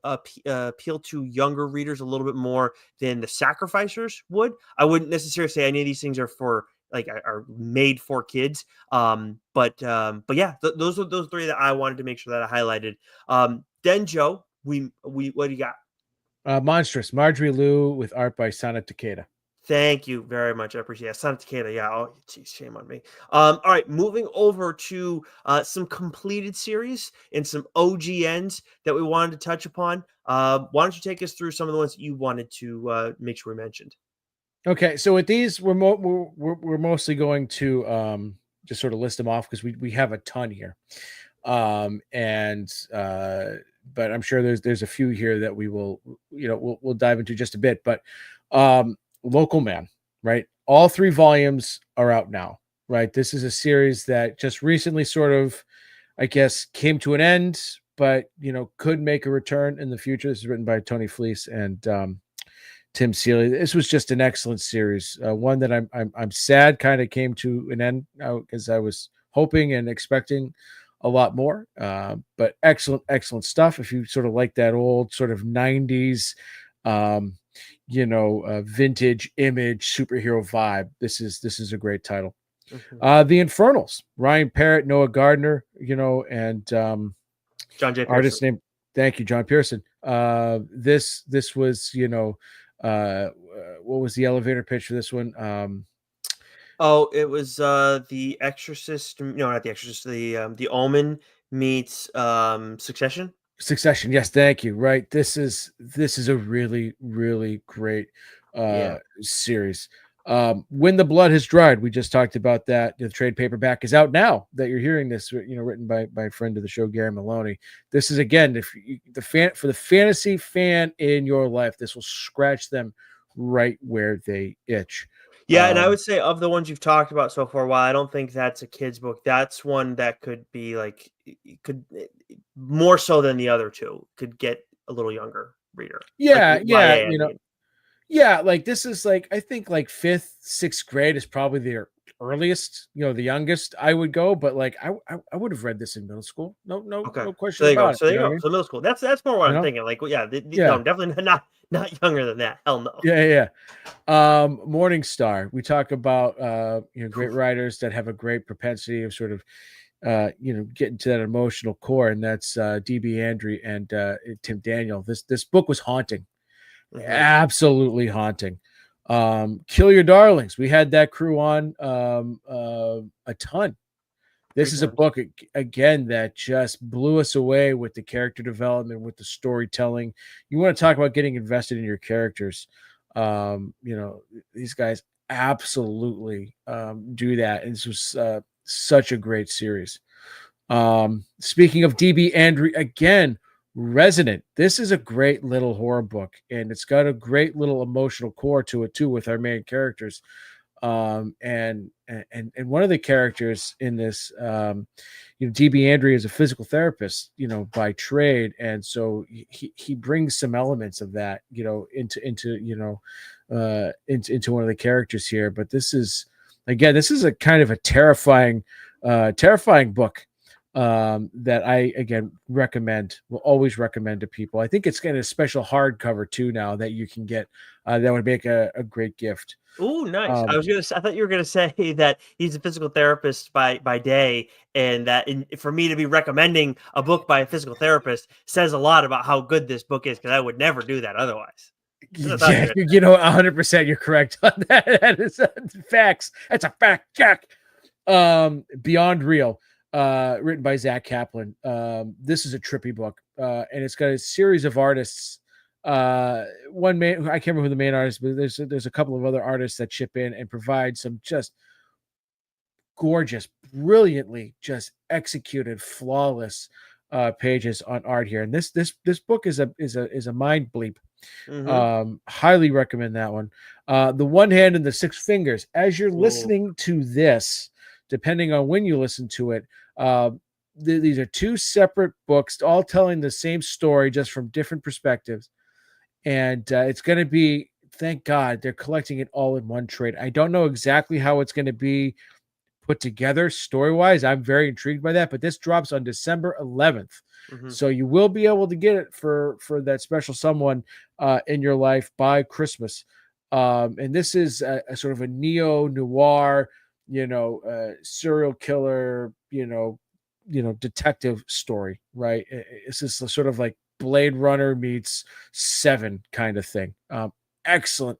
appeal to younger readers a little bit more than the Sacrificers would. I wouldn't necessarily say any of these things are for like are made for kids. But yeah, those are those three that I wanted to make sure that I highlighted. Then Joe, we what do you got? Monstrous, Marjorie Liu with art by Sana Takeda. Thank you very much. I appreciate it. Santa Takeda. Yeah. Oh, geez, shame on me. All right. Moving over to some completed series and some OGNs that we wanted to touch upon. Why don't you take us through some of the ones that you wanted to make sure we mentioned? Okay, so with these, we're mostly going to just sort of list them off because we have a ton here, and but I'm sure there's a few here that we will we'll dive into just a bit. But Local Man, right? All 3 volumes are out now, right? This is a series that just recently sort of, I guess, came to an end, but could make a return in the future. This is written by Tony Fleece and Tim Seeley. This was just an excellent series, one that I'm sad kind of came to an end because I was hoping and expecting a lot more. But excellent stuff. If you sort of like that old sort of '90s, vintage image superhero vibe, this is a great title. The Infernals, Ryan Parrott, Noah Gardner, and John J. Pearson. Artist name. Thank you, John Pearson. This was what was the elevator pitch for this one? Oh, it was the Exorcist. No, not the Exorcist. The Omen meets Succession. Succession. Yes, thank you. Right. This is a really, really great Yeah. series. When the Blood Has Dried, we just talked about that. The trade paperback is out now that you're hearing this, written by a friend of the show, Gary Maloney. This is, again, if you, for the fantasy fan in your life, this will scratch them right where they itch. Yeah, and I would say of the ones you've talked about so far, while I don't think that's a kid's book, that's one that could be like more so than the other two could get a little younger reader. Yeah, like yeah, YA, I mean. yeah. Like this is like I think like 5th, 6th grade is probably their earliest, the youngest I would go. But like I would have read this in middle school. No Okay, question so there you go. about it. So there you You know what I go. mean? So middle school. That's more what You I'm know? thinking. Like, well, yeah, Yeah, no, definitely not younger than that. Hell no. yeah. Morning Star. We talk about great writers that have a great propensity of sort of getting to that emotional core, and that's DB Andre and Tim Daniel. This book was haunting, absolutely haunting. Kill Your Darlings. We had that crew on a ton. This is a book again that just blew us away with the character development, with the storytelling. You want to talk about getting invested in your characters. These guys absolutely do that. And this was such a great series. Speaking of DB Andre, again, Resonant. This is a great little horror book, and it's got a great little emotional core to it too, with our main characters. And one of the characters in this, DB Andre is a physical therapist, by trade, and so he brings some elements of that, into one of the characters here. But this is a kind of a terrifying book that I again will always recommend to people. I think it's getting a special hardcover too now that you can get that would make a great gift. Oh, nice. I thought you were gonna say that he's a physical therapist by day, and that for me to be recommending a book by a physical therapist says a lot about how good this book is, because I would never do that otherwise. Yeah, 100% you're correct on that. That is facts. That's a fact check. Beyond Real, written by Zach Kaplan. This is a trippy book, and it's got a series of artists. One man, I can't remember who the main artist, but there's a couple of other artists that chip in and provide some just gorgeous, brilliantly just executed, flawless pages on art here. And this book is a mind bleep. Highly recommend that one. The One Hand and the Six Fingers. As you're listening to this, depending on when you listen to it, these are 2 separate books, all telling the same story, just from different perspectives. And it's going to be, thank God, they're collecting it all in one trade. I don't know exactly how it's going to be put together story wise. I'm very intrigued by that. But this drops on December 11th, so you will be able to get it for that special someone in your life by Christmas. And this is a sort of a neo noir, serial killer, detective story, right? This is sort of like Blade Runner meets Seven kind of thing. Excellent.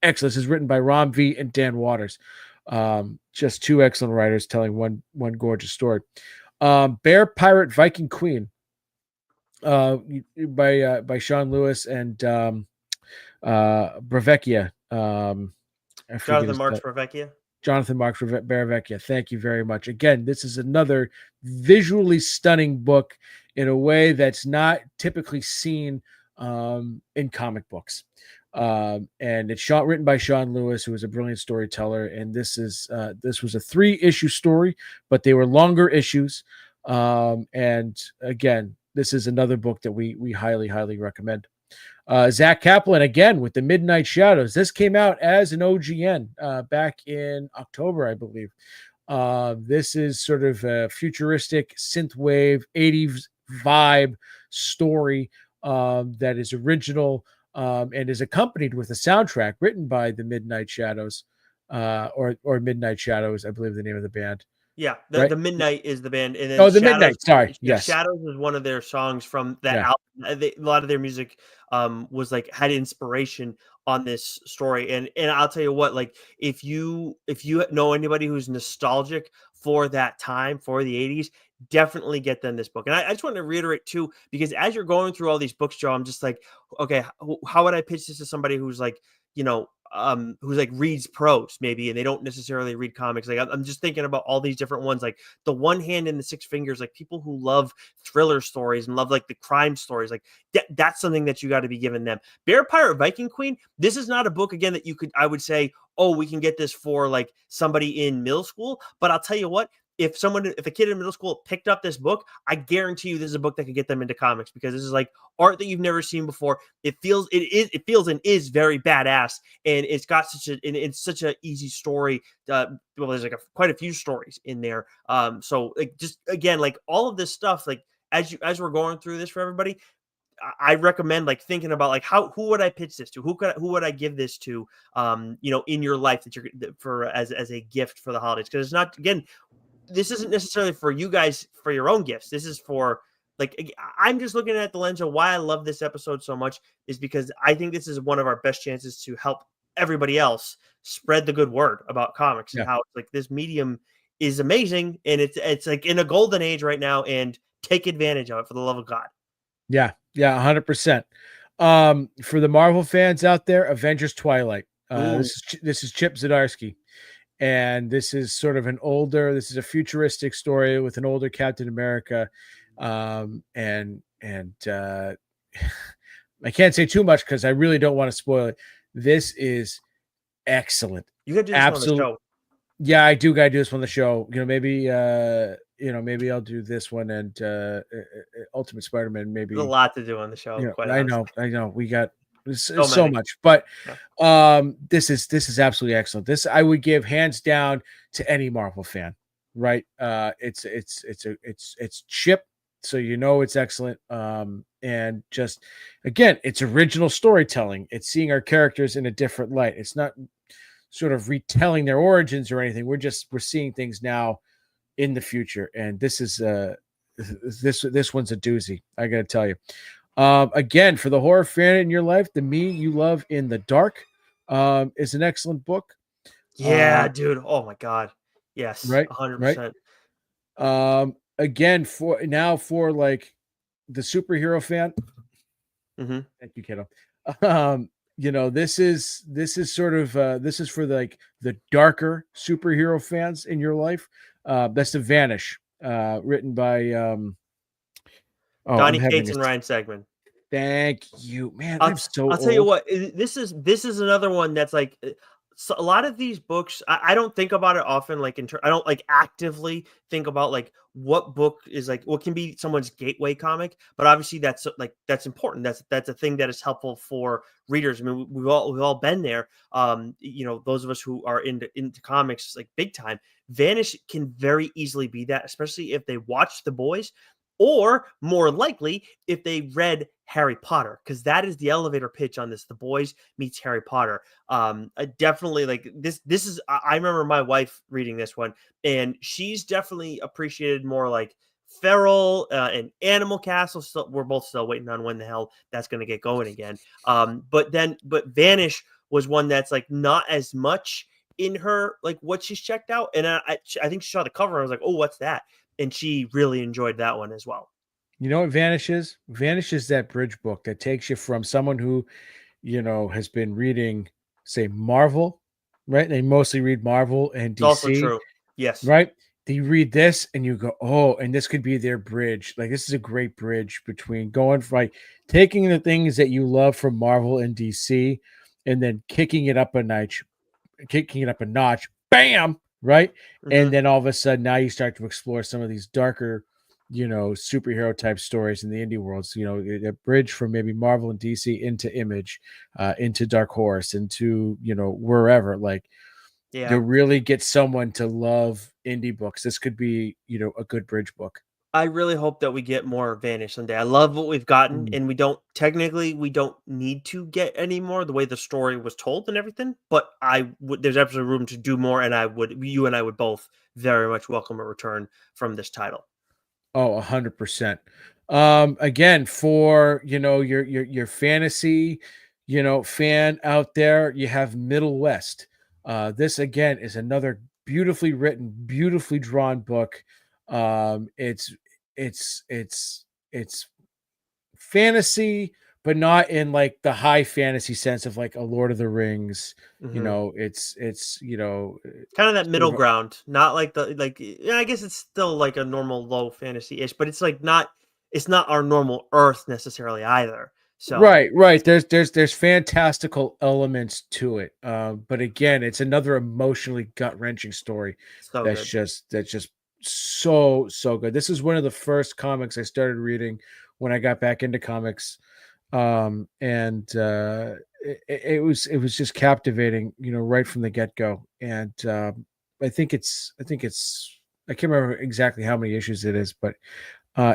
This is written by Ram V and Dan Waters. Just two excellent writers telling one gorgeous story. Bear Pirate Viking Queen, by Sean Lewis and Bravecchia. I forget Jonathan his Marks Ravecchia. Jonathan Marks Baravecchia. Thank you very much. Again, this is another visually stunning book in a way that's not typically seen in comic books. And it's written by Sean Lewis, who is a brilliant storyteller. And this was a 3-issue story, but they were longer issues. And again, this is another book that we highly, highly recommend. Zach Kaplan again with the Midnight Shadows. This came out as an OGN back in October, I believe. This is sort of a futuristic synthwave 80s vibe story that is original and is accompanied with a soundtrack written by the Midnight Shadows, or Midnight Shadows, I believe the name of the band. Yeah, Right? the Midnight is the band, and then The Midnight. Sorry, yes. Shadows is one of their songs from that album. A lot of their music was like had inspiration on this story, and I'll tell you what, like if you know anybody who's nostalgic for that time, for the 80s, definitely get them this book. And I just want to reiterate too, because as you're going through all these books, Joe, I'm just like, okay, how would I pitch this to somebody who's like, who's like reads prose maybe, and they don't necessarily read comics. Like I'm just thinking about all these different ones, like the One Hand and the Six Fingers, like people who love thriller stories and love like the crime stories, like that's something that you got to be giving them. Bear Pirate Viking Queen, this is not a book again that I would say, oh, we can get this for like somebody in middle school, but I'll tell you what, if a kid in middle school picked up this book, I guarantee you this is a book that could get them into comics, because this is like art that you've never seen before. It feels and is very badass, and it's got it's such an easy story. Well, there's like quite a few stories in there. So like just again, like all of this stuff, like as we're going through this for everybody, I recommend like thinking about like who would I pitch this to? Who would I give this to? In your life that you're for as a gift for the holidays, because it's not, again, this isn't necessarily for you guys for your own gifts. This is for like, I'm just looking at the lens of why I love this episode so much is because I think this is one of our best chances to help everybody else spread the good word about comics and how it's like this medium is amazing, and it's like in a golden age right now, and take advantage of it for the love of God. Yeah, 100%. For the Marvel fans out there, Avengers Twilight. This is Chip Zdarsky. And this is sort of this is a futuristic story with an older Captain America. And I can't say too much because I really don't want to spoil it. This is excellent. You got to do this on the show. Yeah, I do gotta do this on the show. Maybe I'll do this one and Ultimate Spider-Man. Maybe there's a lot to do on the show. I know. We got so much, but this is absolutely excellent. This I would give hands down to any Marvel fan, right? It's Chip, so it's excellent. And just again, it's original storytelling. It's seeing our characters in a different light. It's not sort of retelling their origins or anything. We're seeing things now in the future, and this is this one's a doozy, I gotta tell you. Again, for the horror fan in your life, The Me You Love in the Dark is an excellent book. Yeah, dude. Oh my God. Yes. Right. 100%. Right. Again, for like the superhero fan. Thank you, kiddo. This is sort of this is for like the darker superhero fans in your life. That's The Vanish, written by Donny Cates and Ryan Stegman. Thank you, man. I'll tell you what, this is another one that's like so a lot of these books, I don't think about it often. Like I don't like actively think about like what book is like what can be someone's gateway comic. But obviously, that's important. That's a thing that is helpful for readers. I mean, we've all been there. Those of us who are into comics like big time. Vanish can very easily be that, especially if they watch The Boys, or more likely if they read Harry Potter, because that is the elevator pitch on this. The Boys meets Harry Potter. Definitely like this is I remember my wife reading this one, and she's definitely appreciated more like Feral and Animal Castle. So we're both still waiting on when the hell that's going to get going again. But Vanish was one that's like not as much in her like what she's checked out, and I think she saw the cover and I was like, oh, what's that? And she really enjoyed that one as well. You know what vanishes? Vanishes that bridge book that takes you from someone who, has been reading, say, Marvel, right? They mostly read Marvel and It's also DC, true. Yes. right? You read this and you go, oh, and this could be their bridge. Like this is a great bridge between going from like taking the things that you love from Marvel and DC and then kicking it up a notch, bam, right? And Hmm. then all of a sudden now you start to explore some of these darker, superhero type stories in the indie worlds, a bridge from maybe Marvel and DC into Image, into Dark Horse, into, wherever, like to Yeah. really get someone to love indie books. This could be, a good bridge book. I really hope that we get more Vanish someday. I love what we've gotten, Mm. and we don't need to get any more the way the story was told and everything. But there's absolutely room to do more, and you and I would both very much welcome a return from this title. Oh, 100%. Again, for your fantasy, fan out there, you have Middle West. This again is another beautifully written, beautifully drawn book. It's it's fantasy, but not in like the high fantasy sense of like a Lord of the Rings. Hmm. It's Kind of that sort middle of ground, not like yeah, I guess it's still like a normal low fantasy ish, but it's like it's not our normal Earth necessarily either. So right. There's fantastical elements to it, but again, it's another emotionally gut wrenching story so good. that's just so good. This is one of the first comics I started reading when I got back into comics, and it was just captivating, right from the get go. And I think it's I can't remember exactly how many issues it is, but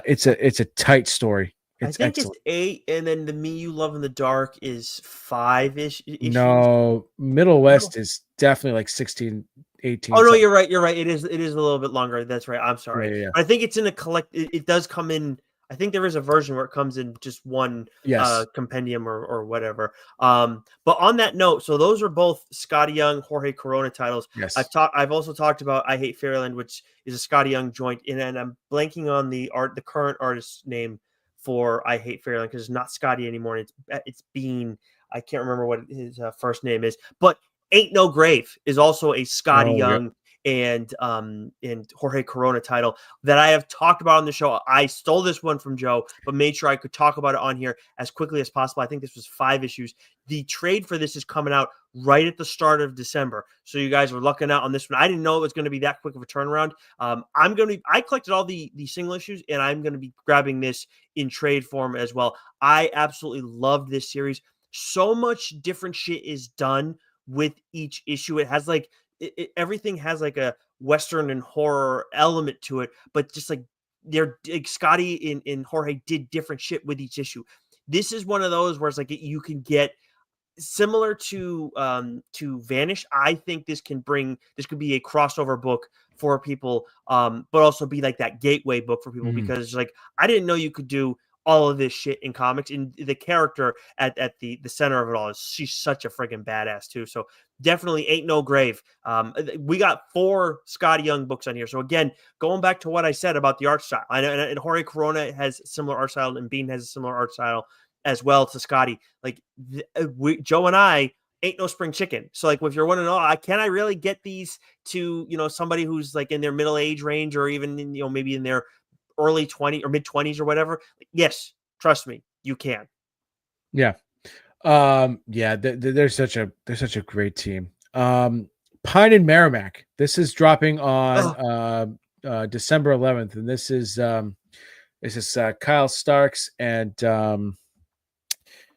it's a tight story. I It's think it's excellent. 8, and then the Me You Love in the Dark is 5 issues. No, Middle No. West is definitely like 16, Oh 18 no, something. you're right. It is a little bit longer. That's right. I'm Yeah, sorry. yeah, yeah. But I think it's in a it does come in. I think there is a version where it comes in just one Yes. compendium or whatever. But on that note, so those are both Scotty Young, Jorge Corona titles. Yes. I've also talked about I Hate Fairyland, which is a Scotty Young joint, and I'm blanking on the current artist's name for I Hate Fairyland because it's not Scotty anymore. It's Bean. I can't remember what his first name is, but Ain't No Grave is also a Scotty Oh, yeah. Young and Jorge Corona title that I have talked about on the show. I stole this one from Joe, but made sure I could talk about it on here as quickly as possible. I think this was 5 issues. The trade for this is coming out right at the start of December, so you guys are looking out on this one. I didn't know it was going to be that quick of a turnaround. I collected all the single issues, and I'm going to be grabbing this in trade form as well. I absolutely loved this series. So much different shit is done with each issue. It has like everything has like a western and horror element to it, but just like they're like Scotty and Jorge did different shit with each issue. This is one of those where it's like you can get similar to Vanish. I think this could be a crossover book for people, but also be like that gateway book for people Mm. because it's like I didn't know you could do all of this shit in comics, and the character at the center of it all is she's such a friggin' badass too. So definitely Ain't No Grave. We got 4 Scotty Young books on here. So again, going back to what I said about the art style, and Jorge Corona has similar art style, and Bean has a similar art style as well to Scotty. Like Joe and I ain't no spring chicken. So like if you're wondering, oh, can I really get these to somebody who's like in their middle age range or even in, maybe in their early 20s or mid 20s or whatever? Yes, trust me, you can. Yeah. Yeah, they're such a great team. Pine and Merrimack. This is dropping on Oh, December 11th, and this is Kyle Starks and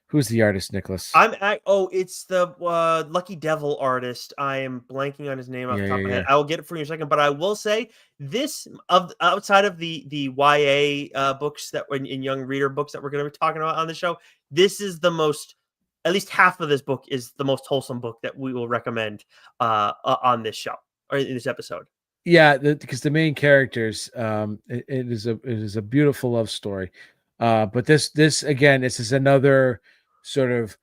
who's the artist, Nicholas? it's the Lucky Devil artist. I am blanking on his name off Yeah, the top yeah, of my head. yeah. I will get it for you in a second, but I will say this of outside of the YA books that in young reader books that we're going to be talking about on the show, this is the most. At least half of this book is the most wholesome book that we will recommend on this show or in this episode. Yeah, because the main characters, it is a beautiful love story. But this again, this is another sort of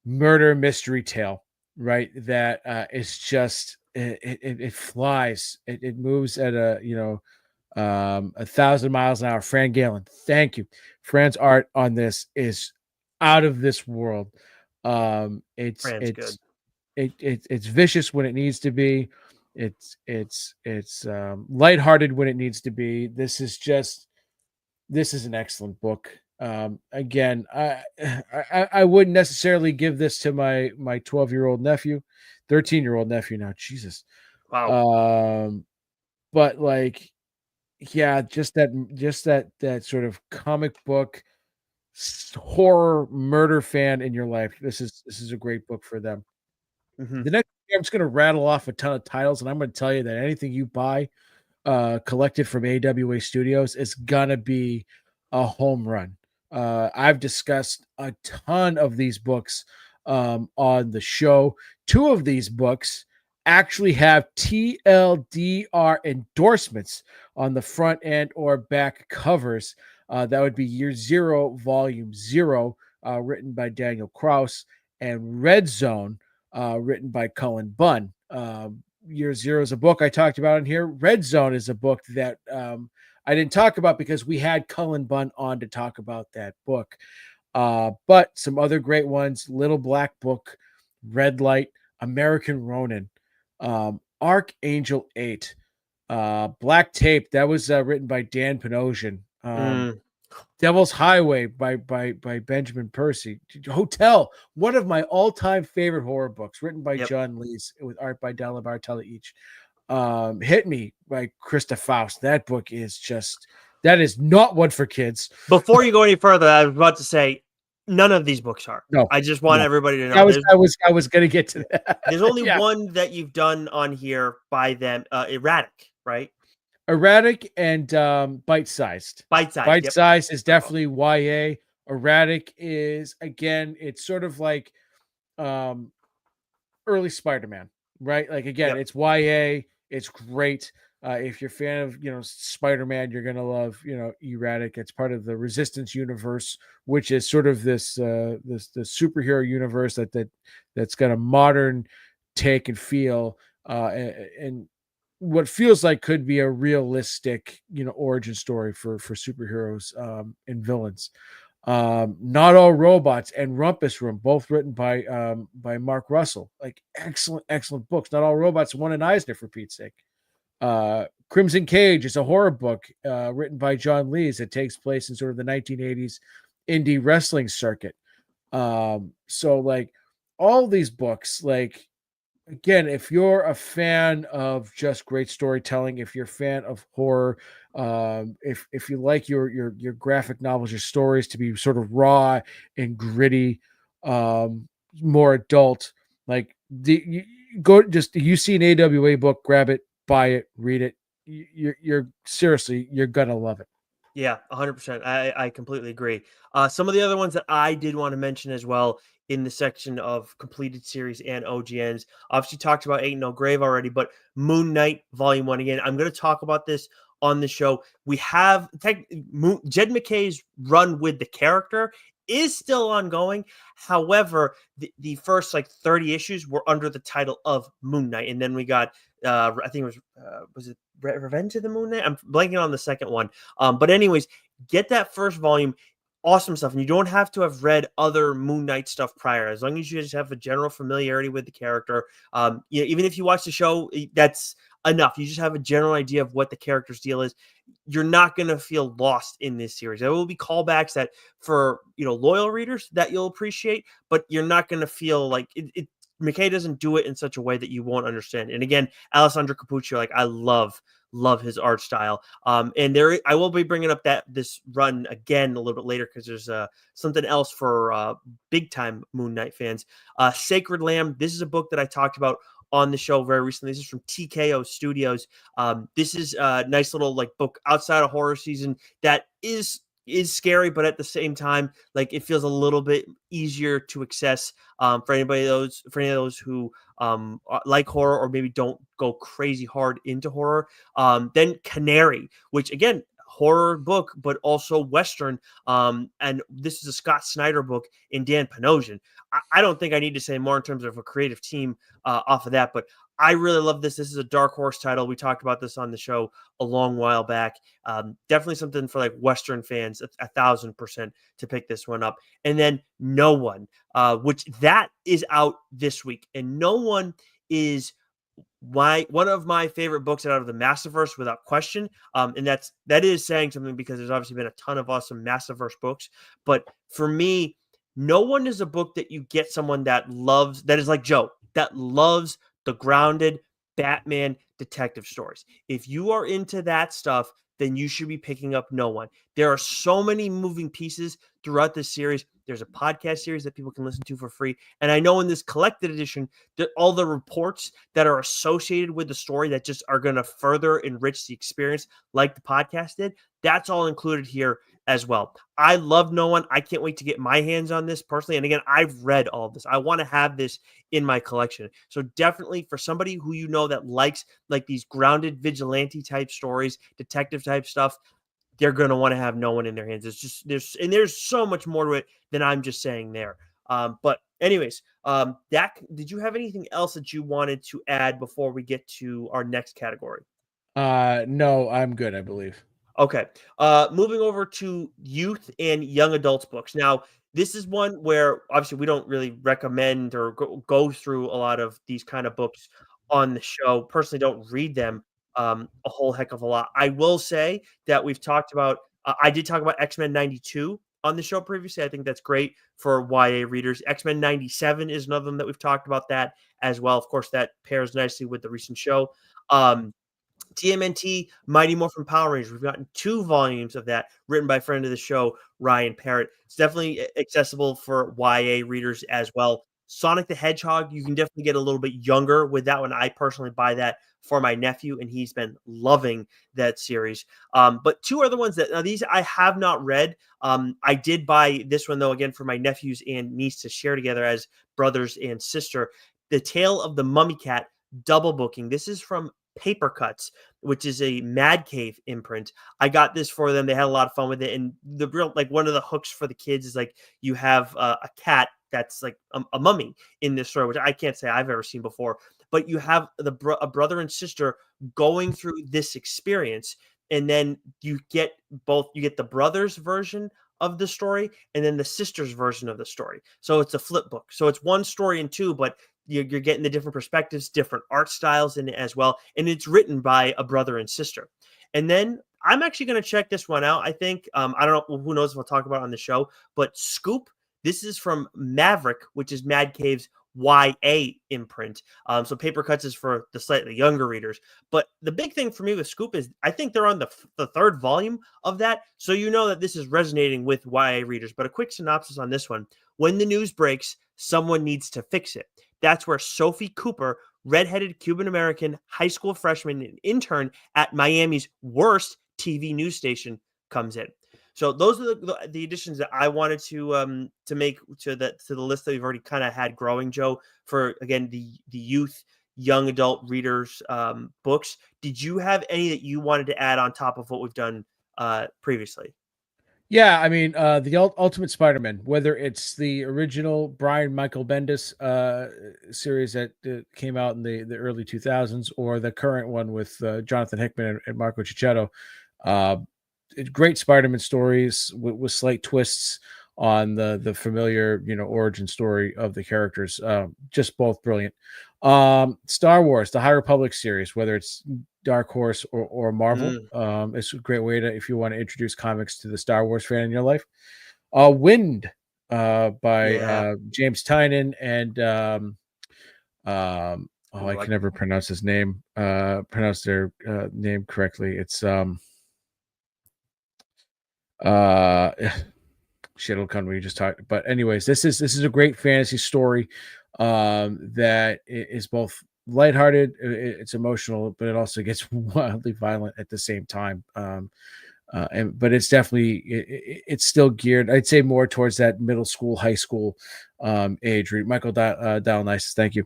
murder mystery tale, right? That is just it flies. It moves at a 1,000 miles an hour. Fran Galen, thank you. Fran's art on this is out of this world. It's Fran's good. it's vicious when it needs to be. It's lighthearted when it needs to be. This is an excellent book. Again, I wouldn't necessarily give this to my 12-year-old nephew, 13-year-old nephew now. Jesus. Wow. But like, yeah, just that sort of comic book horror murder fan in your life. This is a great book for them. Hmm. The next year, I'm just going to rattle off a ton of titles, and I'm going to tell you that anything you buy collected from AWA Studios is gonna be a home run. I've discussed a ton of these books on the show. Two of these books actually have TLDR endorsements on the front and or back covers. That would be Year Zero, Volume Zero, written by Daniel Kraus, and Red Zone, written by Cullen Bunn. Year Zero is a book I talked about in here. Red Zone is a book that I didn't talk about because we had Cullen Bunn on to talk about that book. But some other great ones: Little Black Book, Red Light, American Ronin, Archangel 8, Black Tape. That was written by Dan Panosian. Mm, Devil's Highway by Benjamin Percy. Hotel, one of my all-time favorite horror books, written by yep. John Lees with art by Della Bartella each. Hit Me by Krista Faust. That book is that is not one for kids. Before you go any further, I was about to say none of these books are. No, I just want no. everybody to I know was I was I was gonna get to that. there's only Yeah. one that you've done on here by them, Erratic, right? Erratic and bite-sized. Bite-sized, yep. Bite-sized is definitely YA. Erratic is, again, it's sort of like um early Spider-Man, right? Like, again, Yep. it's YA. It's great. If you're a fan of Spider-Man, you're gonna love Erratic. It's part of the Resistance universe, which is sort of the superhero universe that's got a modern take and feel, and what feels like could be a realistic origin story for superheroes and villains. Not All Robots and Rumpus Room, both written by Mark Russell. Like, excellent books. Not All Robots won an Eisner, for Pete's sake. Crimson Cage is a horror book written by John Lees. It takes place in sort of the 1980s indie wrestling circuit. So like all these books, like, again, if you're a fan of just great storytelling, if you're a fan of horror, if you like your graphic novels, your stories to be sort of raw and gritty, more adult, like you see an AWA book, grab it, buy it, read it. You're seriously, you're gonna love it. Yeah, 100%. I completely agree. Some of the other ones that I did want to mention as well in the section of completed series and OGNs, obviously talked about Ain't No Grave already, but Moon Knight Volume 1 again. I'm going to talk about this on the show. We have Jed McKay's run with the character is still ongoing. However, the first like 30 issues were under the title of Moon Knight, and then we got I think it was it Revenge of the Moon Knight? I'm blanking on the second one. But anyways, get that first volume. Awesome stuff. And you don't have to have read other Moon Knight stuff prior. As long as you just have a general familiarity with the character. Even if you watch the show, that's enough. You just have a general idea of what the character's deal is. You're not going to feel lost in this series. There will be callbacks that for loyal readers that you'll appreciate, but you're not going to feel like it's McKay doesn't do it in such a way that you won't understand. And again, Alessandro Capuccio, like I love his art style. And there I will be bringing up this run again a little bit later because there's something else for big time Moon Knight fans. Sacred Lamb. This is a book that I talked about on the show very recently. This is from TKO Studios. This is a nice little like book outside of horror season that is scary, but at the same time, like it feels a little bit easier to access for any of those who like horror or maybe don't go crazy hard into horror. Then Canary, which again, horror book, but also Western. And this is a Scott Snyder book in Dan Panosian. I don't think I need to say more in terms of a creative team off of that, but I really love this. This is a dark horse title. We talked about this on the show a long while back. Definitely something for like Western fans, 1,000% to pick this one up. And then No One, which that is out this week, and No One is one of my favorite books out of the Massiverse without question. And that is saying something because there's obviously been a ton of awesome Massiverse books, but for me, No One is a book that you get someone that is like Joe, that loves the grounded Batman detective stories. If you are into that stuff, then you should be picking up No One. There are so many moving pieces throughout this series. There's a podcast series that people can listen to for free. And I know in this collected edition, that all the reports that are associated with the story that just are going to further enrich the experience, like the podcast did, that's all included here as well. I love No One. I can't wait to get my hands on this personally. And again, I've read all of this. I want to have this in my collection. So definitely for somebody who you know that likes like these grounded vigilante type stories, detective type stuff, they're going to want to have No One in their hands. It's just there's so much more to it than I'm just saying there. But anyways, Dak, did you have anything else that you wanted to add before we get to our next category? No, I'm good, I believe. Okay. Moving over to youth and young adults books. Now, this is one where obviously we don't really recommend or go through a lot of these kind of books on the show. Personally, don't read them a whole heck of a lot. I will say that we've talked about, I did talk about X-Men 92 on the show previously. I think that's great for YA readers. X-Men 97 is another one that we've talked about that as well. Of course, that pairs nicely with the recent show. TMNT Mighty Morphin Power Rangers. We've gotten 2 volumes of that written by friend of the show, Ryan Parrott. It's definitely accessible for YA readers as well. Sonic the Hedgehog, you can definitely get a little bit younger with that one. I personally buy that for my nephew, and he's been loving that series. But 2 other ones that now these I have not read. I did buy this one though, again for my nephews and niece to share together as brothers and sister. The Tale of the Mummy Cat double booking. This is from Paper Cuts, which is a Mad Cave imprint. I got this for them. They had a lot of fun with it. And the real, like, one of the hooks for the kids is like you have a cat that's like a mummy in this story, which I can't say I've ever seen before. But you have a brother and sister going through this experience, and then you get the brother's version of the story and then the sister's version of the story. So it's a flip book. So it's one story in 2, but you're getting the different perspectives, different art styles in it as well. And it's written by a brother and sister. And then I'm actually going to check this one out. I think, I don't know, who knows if we'll talk about it on the show, but Scoop, this is from Maverick, which is Mad Cave's YA imprint. So Paper Cuts is for the slightly younger readers. But the big thing for me with Scoop is I think they're on the 3rd volume of that. So you know that this is resonating with YA readers. But a quick synopsis on this one. When the news breaks, someone needs to fix it. That's where Sophie Cooper, redheaded Cuban-American high school freshman and intern at Miami's worst TV news station, comes in. So those are the additions that I wanted to make to the list that we've already kind of had growing, Joe, for again the youth, young adult readers books. Did you have any that you wanted to add on top of what we've done previously? Yeah, I mean, the Ultimate Spider-Man, whether it's the original Brian Michael Bendis series that came out in the early 2000s, or the current one with Jonathan Hickman and Marco Cicchetto, great Spider-Man stories with slight twists on the familiar, origin story of the characters. Just both brilliant. Star Wars, the High Republic series, whether it's Dark Horse or Marvel, it's a great way to, if you want to introduce comics to the Star Wars fan in your life. Wind by James Tynion and Oh, I can never pronounce his name. Pronounce their name correctly. It's uh shit will come when we just talked. But anyways, this is a great fantasy story that is both lighthearted, it's emotional, but it also gets wildly violent at the same time. But it's definitely it's still geared, I'd say, more towards that middle school, high school age. Michael Nice, thank you.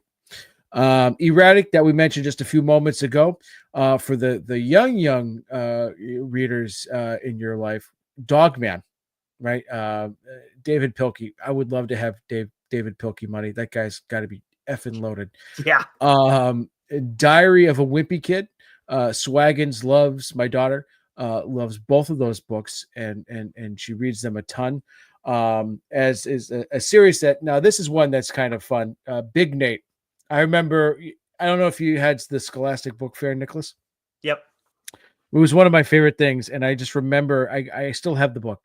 Erratic, that we mentioned just a few moments ago, for the young readers in your life. Dogman, right? David Pilkey. I would love to have David Pilkey money. That guy's got to be effing loaded. Yeah. Diary of a Wimpy Kid. Swaggins loves, my daughter loves both of those books, and she reads them a ton. As is a series that, now this is one that's kind of fun. Big Nate. I remember. I don't know if you had the Scholastic Book Fair, Nicholas. Yep. It was one of my favorite things, and I just remember I still have the book.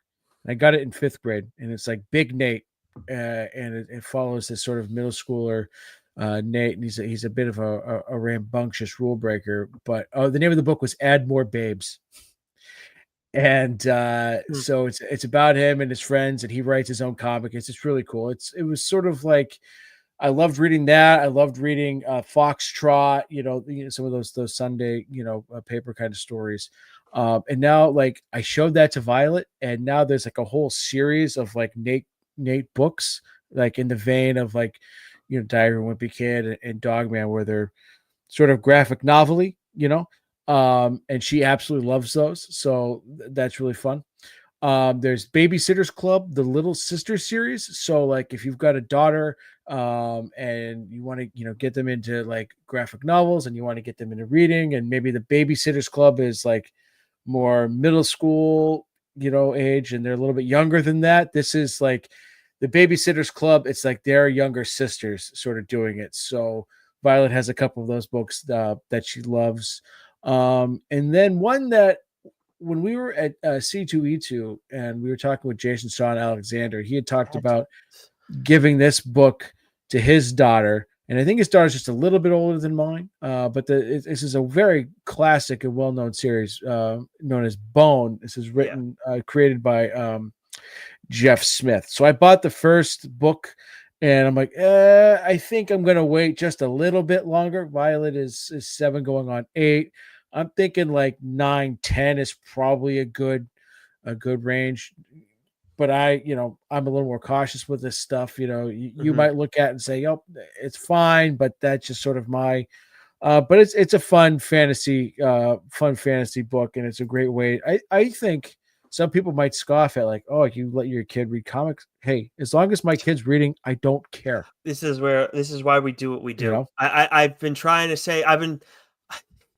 I got it in 5th grade, and it's like Big Nate, and it follows this sort of middle schooler, Nate, and he's a bit of a rambunctious rule breaker. But the name of the book was Add More Babes, and so it's about him and his friends, and he writes his own comic. It's just really cool. It was sort of like, I loved reading that. I loved reading Foxtrot, some of those Sunday, paper kind of stories. And now, like, I showed that to Violet, and now there's like a whole series of like Nate books, like in the vein of like, Diary of a Wimpy Kid and Dogman, where they're sort of graphic novelty, and she absolutely loves those. So that's really fun. There's Babysitter's Club, the Little Sister series. So like if you've got a daughter and you want to, get them into like graphic novels, and you want to get them into reading, and maybe the Babysitter's Club is like more middle school, age, and they're a little bit younger than that. This is like the Babysitter's Club. It's like their younger sisters sort of doing it. So Violet has a couple of those books that she loves. And then one that, when we were at C2E2 and we were talking with Jason Sean Alexander, he had talked about giving this book to his daughter. And I think his daughter's just a little bit older than mine. But this is a very classic and well-known series known as Bone. This is written, created by Jeff Smith. So I bought the first book, and I'm like, I think I'm going to wait just a little bit longer. Violet is 7 going on 8. I'm thinking like 9, 10 is probably a good range. But I'm a little more cautious with this stuff. You might look at it and say, "Oh, it's fine," but that's just sort of my. But it's a fun fantasy book, and it's a great way. I think some people might scoff at like, "Oh, you let your kid read comics." Hey, as long as my kid's reading, I don't care. This is why we do what we do. I've been trying to say,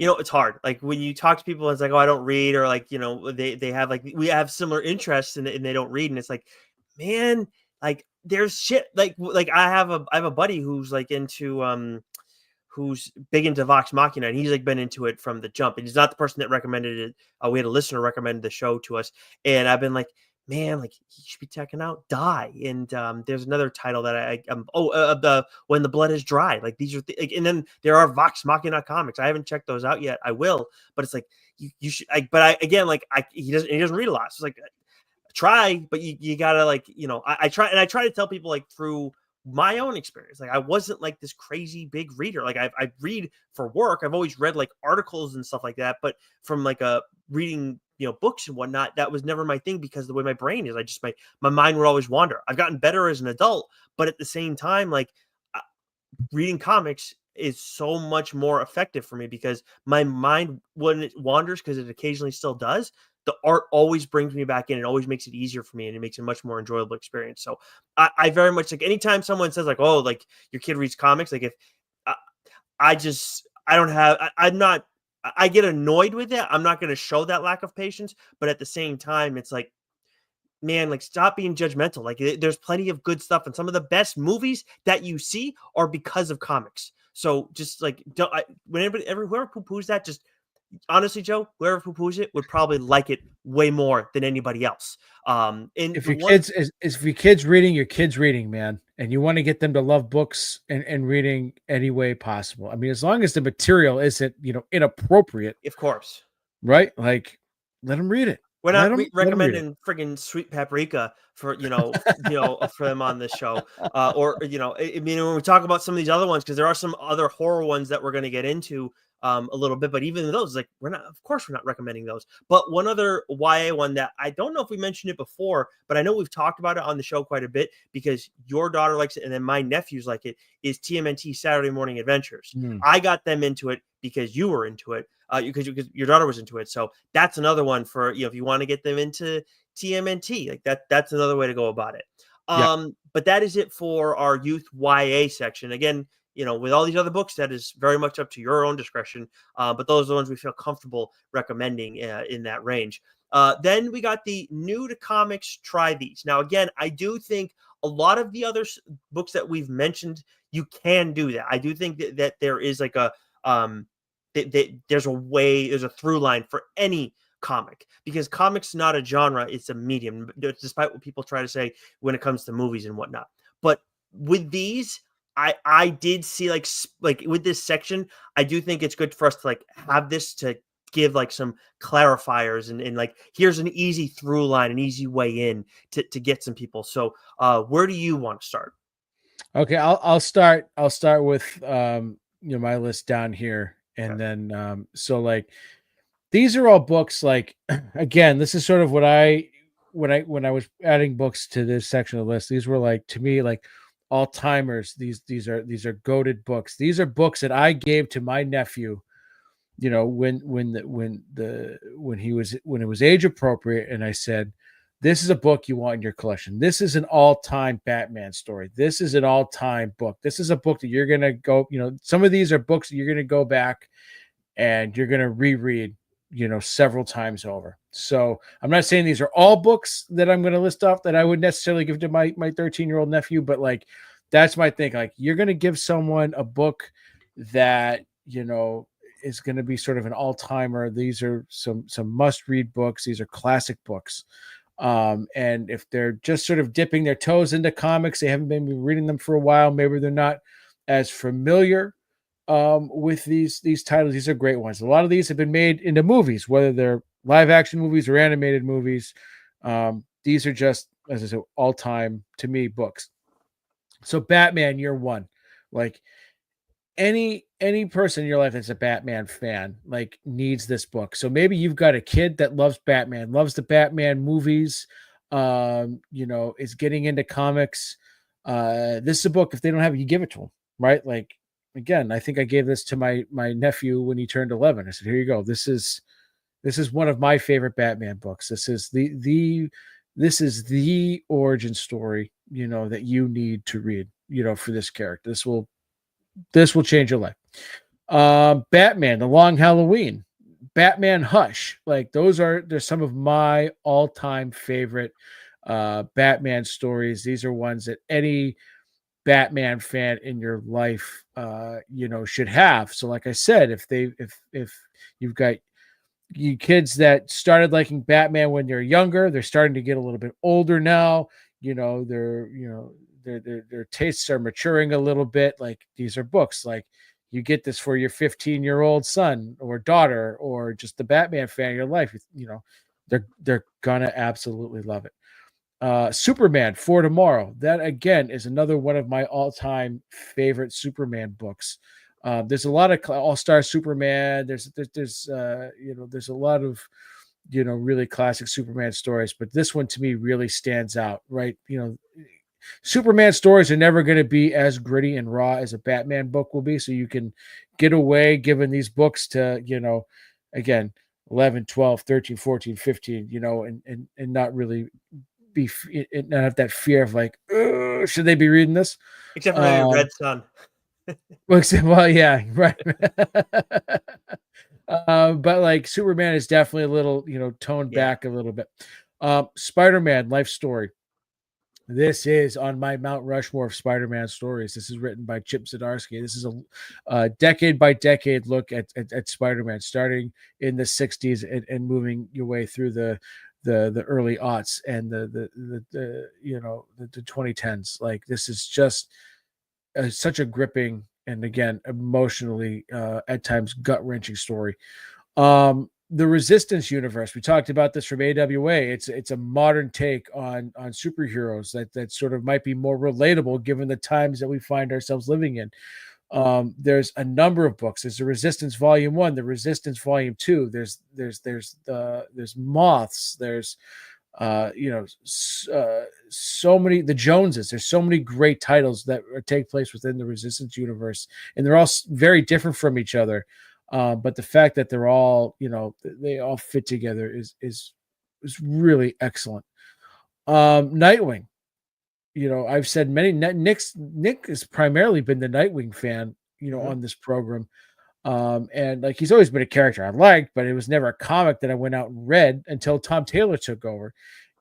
it's hard. Like when you talk to people, it's like, oh, I don't read, or like, they have like, we have similar interests and they don't read. And it's like, man, like there's shit. Like I have a buddy who's like into, who's big into Vox Machina, and he's like been into it from the jump. And he's not the person that recommended it. We had a listener recommend the show to us, and I've been like, man, like he should be checking out Die. And there's another title that the When the Blood Is Dry. Like these are and then there are Vox Machina comics. I haven't checked those out yet. I will, but it's like you should. He doesn't read a lot. So it's like try, but you gotta like I try to tell people like through my own experience. Like I wasn't like this crazy big reader. Like I read for work. I've always read like articles and stuff like that, but from like a reading books and whatnot, that was never my thing, because the way my brain is, my mind would always wander. I've gotten better as an adult, but at the same time, like reading comics is so much more effective for me, because my mind, when it wanders, because it occasionally still does, the art always brings me back in. It always makes it easier for me, and it makes it a much more enjoyable experience. So I very much like, anytime someone says like, oh, like your kid reads comics, like if I get annoyed with it. I'm not going to show that lack of patience, but at the same time, it's like, man, like stop being judgmental. Like there's plenty of good stuff, and some of the best movies that you see are because of comics. So just like, whoever poo-poos that, just honestly, Joe, whoever poo-poos it would probably like it way more than anybody else. And if your kid's reading, your kid's reading, man. and you want to get them to love books and reading any way possible. I mean, as long as the material isn't, inappropriate, Of course. right? Like, let them read it. We're Let not them read it. recommending friggin' Sweet Paprika for, for them on this show. Or, I mean, when we talk about some of these other ones, because there are some other horror ones that we're going to get into a little bit, but even those, like, of course, we're not recommending those. But one other YA one that I don't know if we mentioned it before, but I know we've talked about it on the show quite a bit because your daughter likes it and then my nephews like it, is TMNT Saturday Morning Adventures. Mm. I got them into it because you were into it, because your daughter was into it. So that's another one for, if you want to get them into TMNT, like that's another way to go about it. Yeah. But that is it for our youth YA section. Again, with all these other books, that is very much up to your own discretion. But those are the ones we feel comfortable recommending in that range. Then we got the new to comics, try these. Now, again, I do think a lot of the other books that we've mentioned, you can do that. I do think that there is like a, there's a through line for any comic, because comics not a genre, it's a medium, despite what people try to say when it comes to movies and whatnot. But with these, I did see like with this section, I do think it's good for us to like have this to give like some clarifiers and like here's an easy through line, an easy way in to get some people. So where do you want to start? Okay, I'll start with my list down here, and Okay. then so like these are all books, like, again, this is sort of what when I was adding books to this section of the list, these were like, to me, like all timers. These are goated books. These are books that I gave to my nephew, when it was age appropriate, and I said, this is a book you want in your collection. This is an all-time Batman story. This is an all-time book. This is a book that you're gonna go, some of these are books that you're gonna go back and you're gonna reread, several times over. So I'm not saying these are all books that I'm gonna list off that I would necessarily give to my 13-year-old nephew, but like that's my thing. Like, you're gonna give someone a book that is going to be sort of an all-timer. These are some must-read books. These are classic books. And if they're just sort of dipping their toes into comics, they haven't been reading them for a while, maybe they're not as familiar with these titles. These are great ones. A lot of these have been made into movies, whether they're live action movies or animated movies. These are just, as I said, all-time, to me, books. So Batman Year One, like, any person in your life that's a Batman fan, like, needs this book. So maybe you've got a kid that loves Batman, loves the Batman movies, is getting into comics. This is a book, if they don't have it, you give it to them, right? Like, again, I think I gave this to my nephew when he turned 11. I said, here you go. This is one of my favorite Batman books. This is this is the origin story, that you need to read, for this character. This will change your life. Batman, The Long Halloween, Batman Hush. Like, they're some of my all-time favorite Batman stories. These are ones that any Batman fan in your life should have. So like I said, if you've got you kids that started liking Batman when they're younger, they're starting to get a little bit older now, their tastes are maturing a little bit. Like, these are books, like, you get this for your 15-year-old son or daughter, or just the Batman fan of your life. They're gonna absolutely love it. Superman For Tomorrow, that again is another one of my all-time favorite Superman books. There's a lot of All-Star Superman. There's a lot of really classic Superman stories, but this one to me really stands out, right? Superman stories are never going to be as gritty and raw as a Batman book will be. So you can get away giving these books to, again, 11, 12, 13, 14, 15, and not really not have that fear of like, should they be reading this? Except for maybe Red Sun. Well, yeah, right. But like, Superman is definitely a little, toned back a little bit. Spider-Man Life Story. This is on my Mount Rushmore of Spider-Man stories. This is written by Chip Zdarsky. This is a decade by decade look at Spider-Man, starting in the 60s and moving your way through the the early aughts and the you know the 2010s. Like this is just such a gripping and again emotionally at times gut wrenching story. The Resistance universe, we talked about this from AWA. It's a modern take on superheroes that sort of might be more relatable given the times that we find ourselves living in. There's a number of books. There's the Resistance Volume 1, the Resistance Volume 2. There's Moths. There's so many, the Joneses. There's so many great titles that take place within the Resistance universe, and they're all very different from each other. But the fact that they're all, they all fit together is really excellent. Nightwing. I've said Nick has primarily been the Nightwing fan, on this program. And like he's always been a character I liked, but it was never a comic that I went out and read until Tom Taylor took over.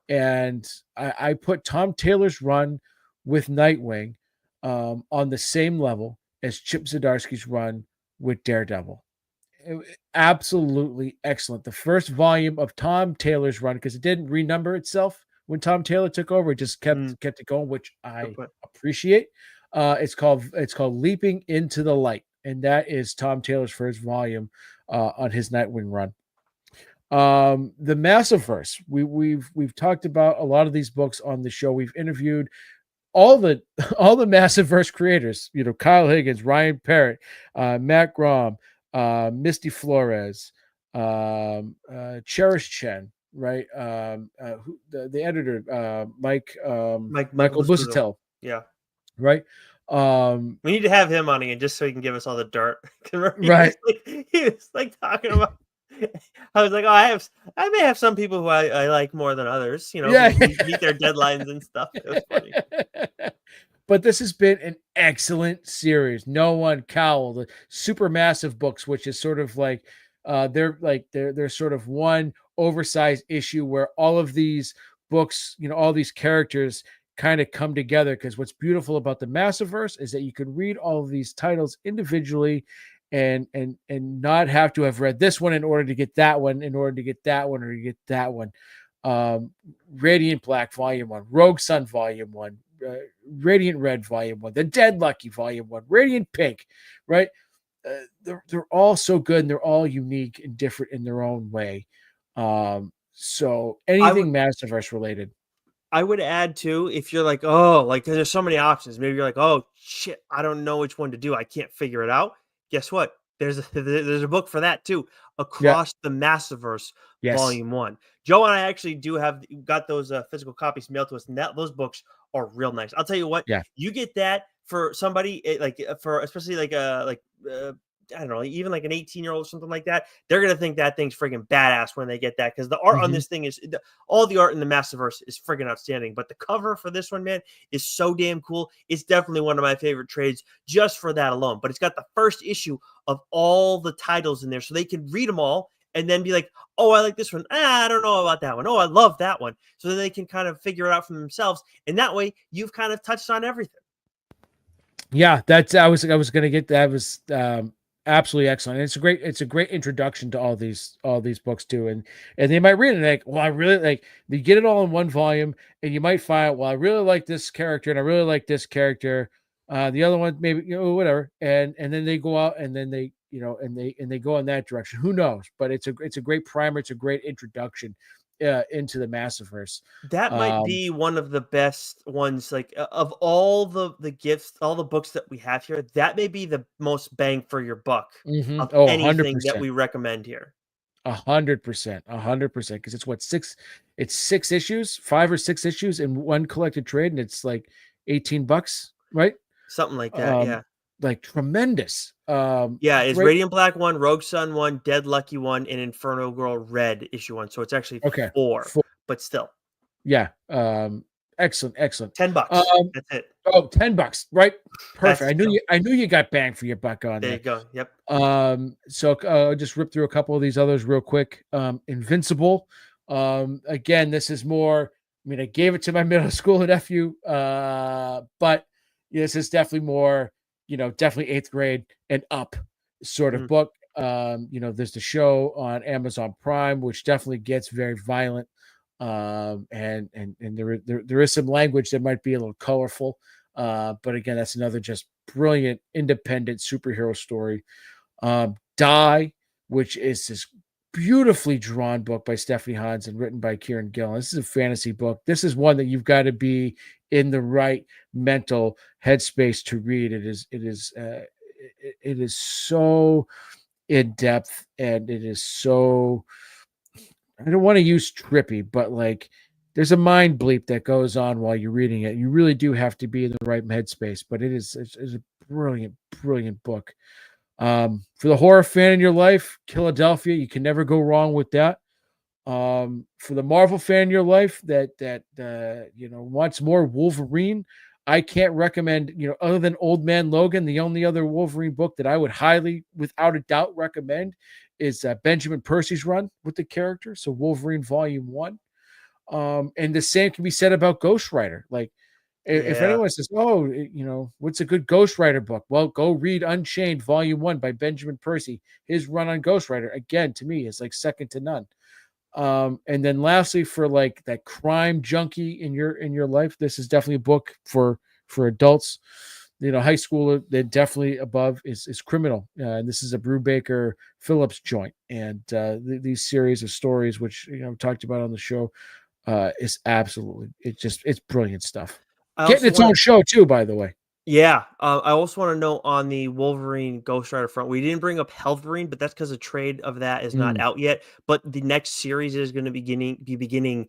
And I put Tom Taylor's run with Nightwing on the same level as Chip Zdarsky's run with Daredevil. Absolutely excellent. The first volume of Tom Taylor's run, because it didn't renumber itself when Tom Taylor took over, it just kept it going, which I appreciate. It's called Leaping into the Light, and that is Tom Taylor's first volume on his Nightwing run. The Massiverse. We've talked about a lot of these books on the show. We've interviewed all the Massiverse creators. Kyle Higgins, Ryan Parrott, Matt Grom, Misty Flores, Cherish Chen, right? The editor, Michael Busuttil. Yeah. Right. We need to have him on again just so he can give us all the dirt. Right. He was like talking about. I was like, I may have some people who I like more than others. Yeah. Meet their deadlines and stuff. It was funny. But this has been an excellent series. No One Cowl, the Supermassive books, which is sort of like they're sort of one oversized issue where all of these books, all these characters kind of come together. Because what's beautiful about the Massiverse is that you can read all of these titles individually and not have to have read this one in order to get that one, in order to get that one, or you get that one. Radiant Black Volume 1, Rogue Sun Volume 1, Radiant Red Volume 1, The Dead Lucky Volume 1, Radiant Pink, right? They're all so good, and they're all unique and different in their own way. So anything Massiverse related. I would add too, if you're like, oh, like there's so many options. Maybe you're like, oh shit, I don't know which one to do. I can't figure it out. Guess what? There's a book for that too. Across the Massiverse, Volume 1. Joe and I actually got those physical copies mailed to us, and those books are real nice. I'll tell you what. Yeah. You get that for somebody especially I don't know, even like an 18-year-old or something like that, they're going to think that thing's friggin' badass when they get that, because the art on this thing all the art in the Massiverse is friggin' outstanding. But the cover for this one, man, is so damn cool. It's definitely one of my favorite trades just for that alone. But it's got the first issue of all the titles in there, so they can read them all and then be like, oh, I like this one. I don't know about that one. Oh, I love that one. So then they can kind of figure it out for themselves. And that way you've kind of touched on everything. Yeah, I was going to get that. Was absolutely excellent. And it's a great introduction to all these books too. And they might read it and like, well, I really like, you get it all in one volume, and you might find, well, I really like this character and I really like this character. The other one, maybe, whatever. And then they go out and then they, and they go in that direction. Who knows? But it's a great primer. It's a great introduction into the Massiverse. That might be one of the best ones, like of all the gifts, all the books that we have here. That may be the most bang for your buck of anything 100%. that we recommend here. 100%, 100%. Because it's 6 issues, 5 or 6 issues in one collected trade, and it's like $18, right? Something like that. Yeah. Like tremendous. It's Radiant Black 1, Rogue Sun 1, Dead Lucky 1, and Inferno Girl Red issue 1. So it's actually 4, but still. Yeah. Excellent. $10. That's it. Oh, $10, right? Perfect. I knew you got bang for your buck on there. There you go. Yep. So I'll just rip through a couple of these others real quick. Invincible. Again, this is more, I gave it to my middle school nephew, but this is definitely more, definitely 8th grade and up sort of book. There's the show on Amazon Prime, which definitely gets very violent. And there is some language that might be a little colorful, but again, that's another just brilliant independent superhero story. Die, which is this beautifully drawn book by Stephanie Hans and written by Kieran Gillen. This is a fantasy book. This is one that you've got to be in the right mental headspace to read. It is so in depth, and it is so, I don't want to use trippy, but like there's a mind bleep that goes on while you're reading it. You really do have to be in the right headspace, but it's a brilliant, brilliant book. For the horror fan in your life, Philadelphia, you can never go wrong with that. For the Marvel fan in your life that wants more Wolverine, I can't recommend, other than Old Man Logan. The only other Wolverine book that I would highly, without a doubt, recommend is Benjamin Percy's run with the character. So Wolverine Volume 1. And the same can be said about Ghost Rider. Like, if Yeah. anyone says, "Oh, what's a good Ghost Rider book?" Well, go read Unchained Volume 1 by Benjamin Percy. His run on Ghost Rider, again, to me, is like second to none. And then lastly, for like that crime junkie in your life, this is definitely a book for adults. High school, they're definitely above is Criminal. And this is a Brubaker Phillips joint, and these series of stories, which talked about on the show, is absolutely, it's brilliant stuff. I Getting also its want own to show too, by the way. Yeah, I also want to know on the Wolverine Ghost Rider front, we didn't bring up Wolverine, but that's because the trade of that is not Mm. out yet. But the next series is going to be beginning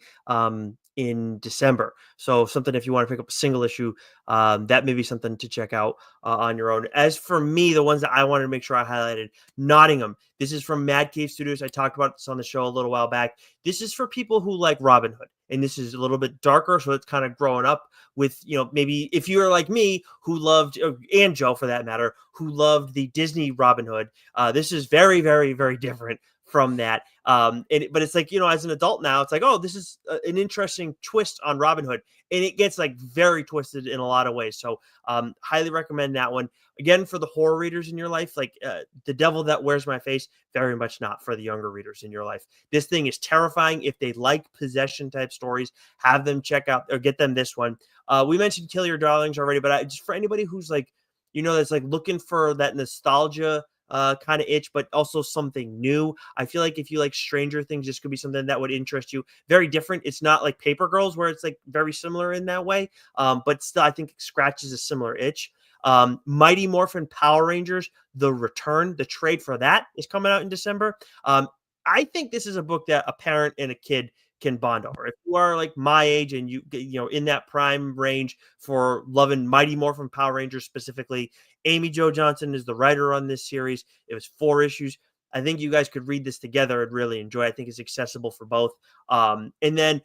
in December. So something, if you want to pick up a single issue, that may be something to check out on your own. As for me, the ones that I wanted to make sure I highlighted, Nottingham. This is from Mad Cave Studios. I talked about this on the show a little while back. This is for people who like Robin Hood, and this is a little bit darker, so it's kind of growing up with, maybe if you were like me who loved, and Joe for that matter, who loved the Disney Robin Hood. This is very, very, very different from that. But it's like, as an adult now, it's like, oh, this is an interesting twist on Robin Hood, and it gets like very twisted in a lot of ways. So highly recommend that one. Again, for the horror readers in your life, like The Devil That Wears My Face, very much not for the younger readers in your life. This thing is terrifying. If they like possession type stories, have them check out or get them this one. We mentioned Kill Your Darlings already, but just for anybody who's like, that's like looking for that nostalgia kind of itch, but also something new. I feel like if you like Stranger Things, this could be something that would interest you. Very different. It's not like Paper Girls, where it's like very similar in that way, but still, I think it scratches a similar itch. Mighty Morphin Power Rangers, The Return, the trade for that is coming out in December. I think this is a book that a parent and a kid can bond over. If you are like my age and in that prime range for loving Mighty Morphin Power Rangers specifically, Amy Jo Johnson is the writer on this series. It was 4 issues. I think you guys could read this together and really enjoy. I think it's accessible for both. And then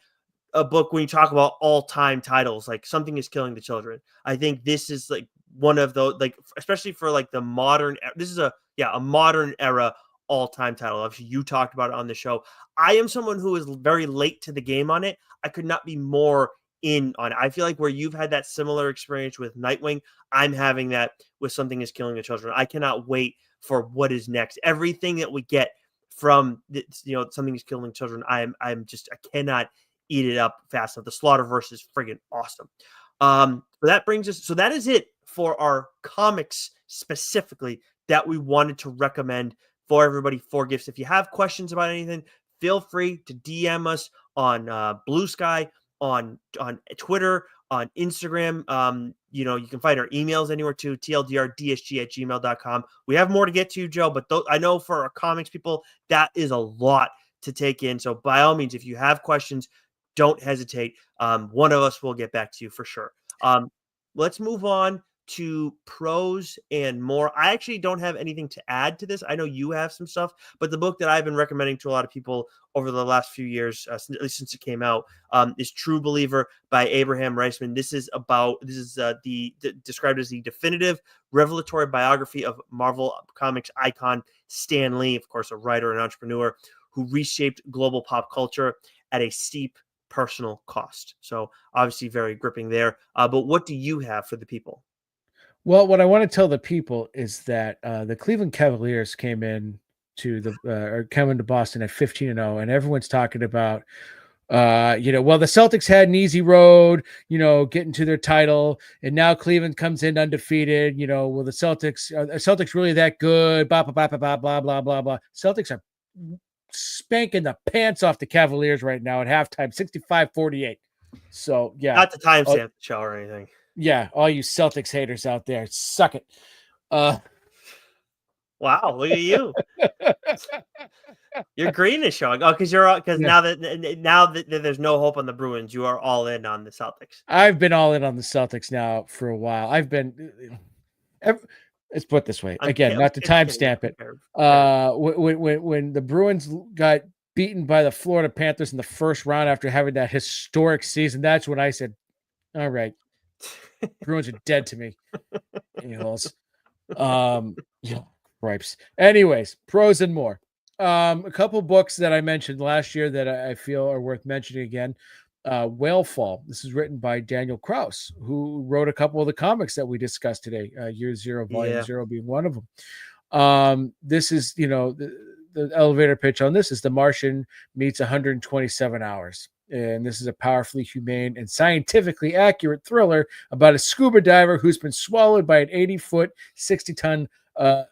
a book, when you talk about all-time titles, like Something Is Killing the Children, I think this is like one of those, like, especially for like the modern, this is a modern era all-time title. Obviously, you talked about it on the show. I am someone who is very late to the game on it. I could not be more in on it. I feel like where you've had that similar experience with Nightwing, I'm having that with Something Is Killing the Children. I cannot wait for what is next. Everything that we get from Something Is Killing Children, I cannot eat it up fast enough. The Slaughterverse is friggin' awesome. So that brings us, so that is it for our comics specifically that we wanted to recommend for everybody for gifts. If you have questions about anything, feel free to DM us on Blue Sky, on Twitter, on Instagram. You can find our emails anywhere too, tldrdsg@gmail.com. We have more to get to, Joe, but I know for our comics people, that is a lot to take in. So by all means, if you have questions, don't hesitate. One of us will get back to you for sure. Let's move on to pros and more. I actually don't have anything to add to this. I know you have some stuff, but the book that I've been recommending to a lot of people over the last few years, at least since it came out, is True Believer by Abraham Reisman. This is described as the definitive revelatory biography of Marvel Comics icon Stan Lee, of course, a writer and entrepreneur who reshaped global pop culture at a steep personal cost. So obviously very gripping there. But what do you have for the people? Well, what I want to tell the people is that the Cleveland Cavaliers came into Boston at 15-0, and everyone's talking about, Well, the Celtics had an easy road, getting to their title, and now Cleveland comes in undefeated. Will the Celtics are the Celtics really that good? Blah blah blah blah blah blah blah blah. Celtics are spanking the pants off the Cavaliers right now at halftime, 65-48. So yeah, Not to timestamp the show or anything. yeah, all you Celtics haters out there, suck it. Wow, look at you. You're greenish showing. Oh, because Yeah. now that there's no hope on the Bruins, you are all in on the Celtics. I've been all in on the Celtics now for a while. Let's put it this way again, not to timestamp it. When the Bruins got beaten by the Florida Panthers in the first round after having that historic season, that's when I said, "All right, Bruins are dead to me." Yeah, gripes. Anyways, pros and more. A couple books that I mentioned last year that I feel are worth mentioning again. Whale Fall. This is written by Daniel Kraus, who wrote a couple of the comics that we discussed today. Year Zero, Volume Zero being one of them. This is, the elevator pitch on this is The Martian meets 127 hours. And this is a powerfully humane and scientifically accurate thriller about a scuba diver who's been swallowed by an 80-foot, 60-ton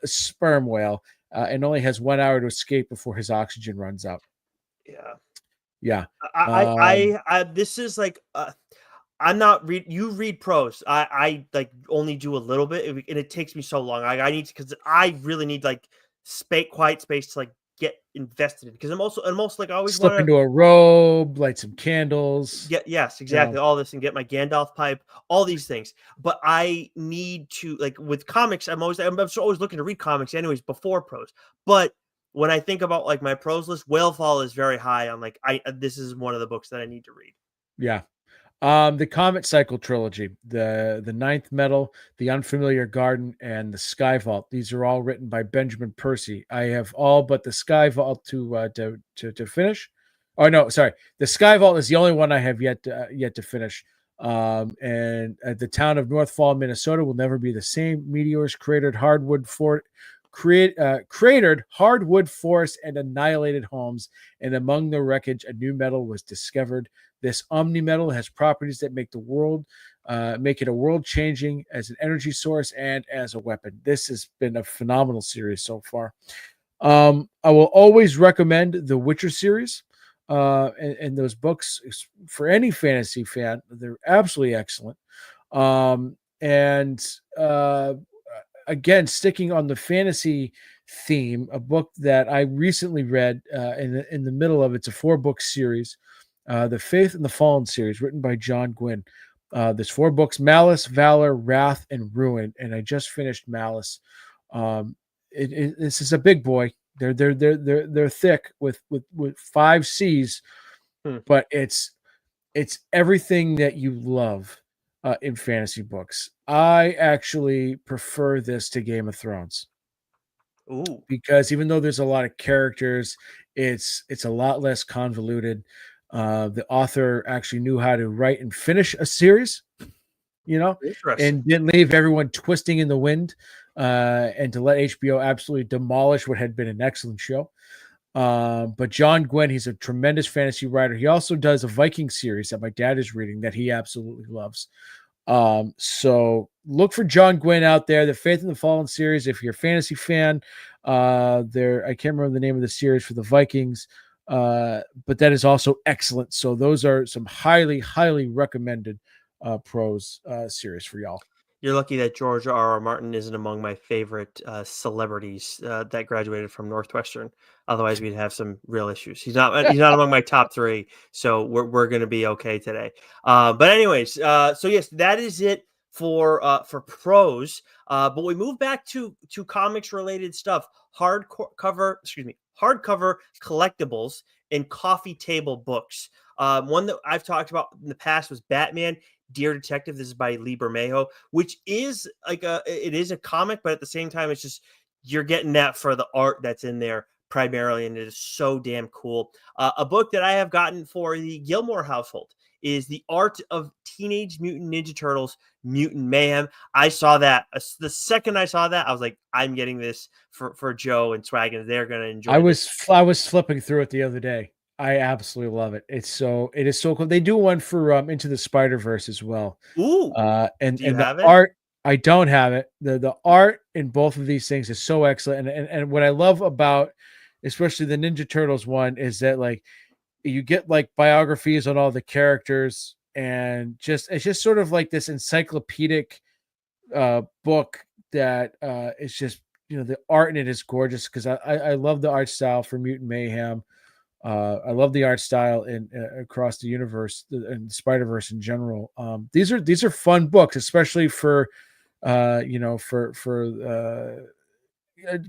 sperm whale and only has 1 hour to escape before his oxygen runs out. Yeah. I this is like I'm not you read prose. I like only do a little bit, and it takes me so long. I need to, because I really need like quiet space to like get invested in, because I'm also like I always slip into a robe, light some candles. Yes, exactly. All this, and get my Gandalf pipe, all these things. But I need to, like with comics, I'm always looking to read comics anyways before prose. But when I think about like my prose list, Whale Fall is very high on like this is one of the books that I need to read. Yeah. The Comet Cycle trilogy, the Ninth Metal, the Unfamiliar Garden, and the Sky Vault. These are all written by Benjamin Percy. I have all but the Sky Vault to finish. Oh no, sorry. The Sky Vault is the only one I have yet to finish. And the town of North Fall, Minnesota, will never be the same. Meteors cratered hardwood forests and annihilated homes, and among the wreckage, a new metal was discovered. This omni-metal has properties that make it a world-changing as an energy source and as a weapon. This has been a phenomenal series so far. I will always recommend the Witcher series and those books for any fantasy fan. They're absolutely excellent. Again, sticking on the fantasy theme, a book that I recently read in the middle of it's a 4-book series. The Faith and the Fallen series, written by John Gwynne. There's 4 books: Malice, Valor, Wrath, and Ruin. And I just finished Malice. This is a big boy. They're thick with 5 C's, but it's everything that you love in fantasy books. I actually prefer this to Game of Thrones. Ooh. Because even though there's a lot of characters, it's a lot less convoluted. The author actually knew how to write and finish a series, and didn't leave everyone twisting in the wind, and to let HBO absolutely demolish what had been an excellent show. But John Gwynne, he's a tremendous fantasy writer. He also does a Viking series that my dad is reading that he absolutely loves. So look for John Gwynne out there, the Faith in the Fallen series. If you're a fantasy fan, I can't remember the name of the series for the Vikings. But that is also excellent. So those are some highly, highly recommended prose series for y'all. You're lucky that George R.R. Martin isn't among my favorite celebrities that graduated from Northwestern. Otherwise, we'd have some real issues. He's not among my top 3, so we're going to be okay today. But anyways, so yes, that is it for prose. But we move back to comics related stuff. Hardcover collectibles and coffee table books. One that I've talked about in the past was Batman Dear Detective. This is by Lee Bermejo, which is it is a comic, but at the same time, it's just you're getting that for the art that's in there primarily, and it is so damn cool. A book that I have gotten for the Gilmore household is The Art of Teenage Mutant Ninja Turtles Mutant Mayhem. I saw that the second I saw that, I was like, I'm getting this for Joe and Swag, and they're gonna enjoy I was flipping through it the other day. I absolutely love it. It is so cool. They do one for Into the Spider-Verse as well. Ooh, And do you the have it? art, I don't have it. The art in both of these things is so excellent. And what I love about especially the Ninja Turtles one is that like you get like biographies on all the characters, and just it's just sort of like this encyclopedic book that is just, the art in it is gorgeous, because I love the art style for Mutant Mayhem. I love the art style in across the universe and Spider Verse in general. These are fun books, especially for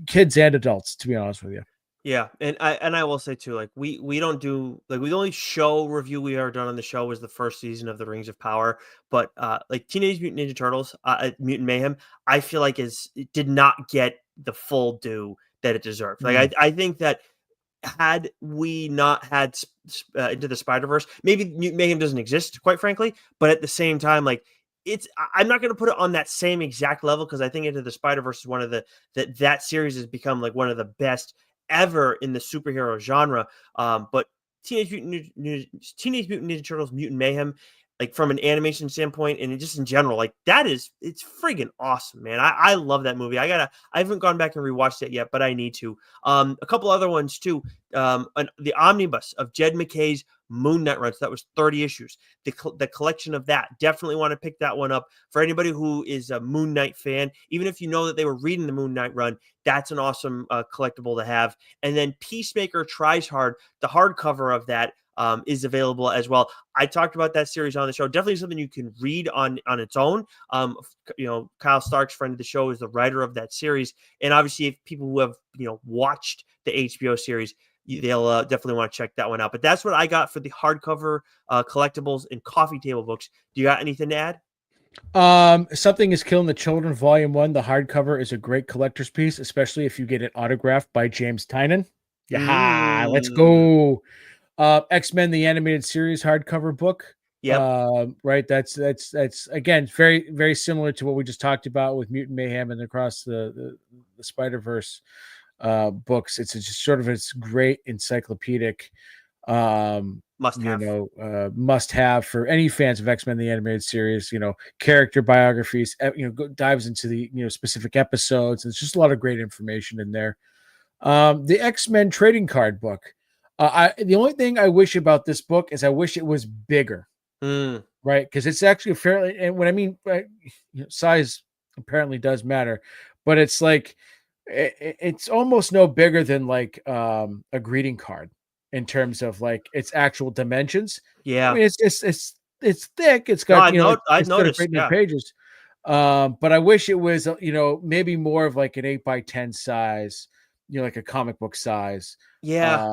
kids and adults. To be honest with you. Yeah, and I will say too, like we don't do like the only show review we ever done on the show was the first season of the Rings of Power, but like Teenage Mutant Ninja Turtles, Mutant Mayhem, I feel like it did not get the full due that it deserved. Like Mm, I think that had we not had Into the Spider Verse, maybe Mutant Mayhem doesn't exist, quite frankly. But at the same time, like I'm not going to put it on that same exact level because I think Into the Spider Verse is one of that series has become like one of the best ever in the superhero genre. But Teenage Mutant Ninja Turtles, Mutant Mayhem, like from an animation standpoint and just in general, like it's friggin' awesome, man. I love that movie. I haven't gone back and rewatched it yet, but I need to. A couple other ones too. The omnibus of Jed McKay's Moon Knight runs. That was 30 issues. The collection of that. Definitely want to pick that one up for anybody who is a Moon Knight fan. Even if you know that they were reading the Moon Knight run, that's an awesome collectible to have. And then Peacemaker Tries Hard, the hardcover of that is available as well. I talked about that series on the show. Definitely something you can read on its own. Kyle Stark's friend of the show is the writer of that series, and obviously, if people who have watched the HBO series, they'll definitely want to check that one out. But that's what I got for the hardcover collectibles and coffee table books. Do you got anything to add? Something is Killing the Children, Volume 1. The hardcover is a great collector's piece, especially if you get it autographed by James Tynan. Yeah, let's Mm, go. X-Men the Animated Series hardcover book. yep, Right. That's again very very similar to what we just talked about with Mutant Mayhem and across the Spider Verse books. It's just sort of it's great encyclopedic must have. must have for any fans of X-Men the Animated Series. Character biographies. Dives into the specific episodes. It's just a lot of great information in there. The X-Men trading card book. The only thing I wish about this book is I wish it was bigger, Mm, right? Because it's actually fairly, and when I mean size apparently does matter, but it's like it's almost no bigger than like a greeting card in terms of like its actual dimensions. I yeah. mean, it's thick. It's No, got like I've it's got a noticed. great many Yeah, pages, but I wish it was maybe more of like an 8 by 10 size, like a comic book size. yeah.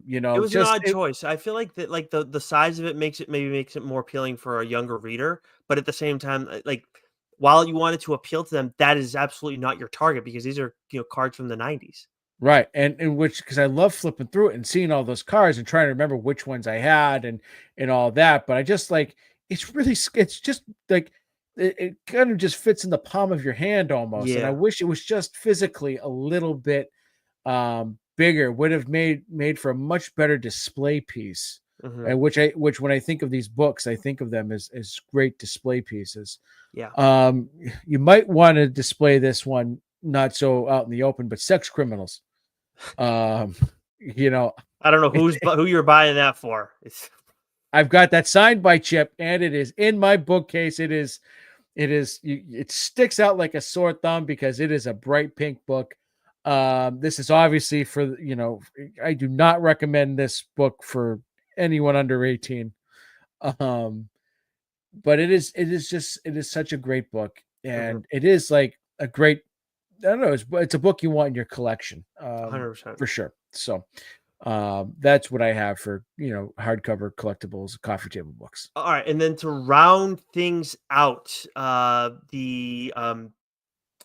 It was an Just odd choice. I feel like that, like the size of it makes it more appealing for a younger reader, but at the same time, like while you want it to appeal to them, that is absolutely not your target because these are cards from the '90s. right. And which, because I love flipping through it and seeing all those cards and trying to remember which ones I had and all that. But I just like it's just like it kind of just fits in the palm of your hand almost. And I Yeah. wish it was just physically a little bit bigger, would have made for a much better display piece. Hmm. And which when I think of these books, I think of them as great display pieces. Yeah. Um, you might want to display this one not so out in the open, but Sex Criminals. Um, you know, I don't know it, who you're buying that for. It's I've got that signed by Chip, and it is in my bookcase. It sticks out like a sore thumb because it is a bright pink book. This is obviously for I do not recommend this book for anyone under 18. Um, but it is such a great book, mhm, and it is like a great, I don't know, it's a book you want in your collection, 100%. for sure. So that's what I have for hardcover collectibles, coffee table books. All right, and then to round things out, the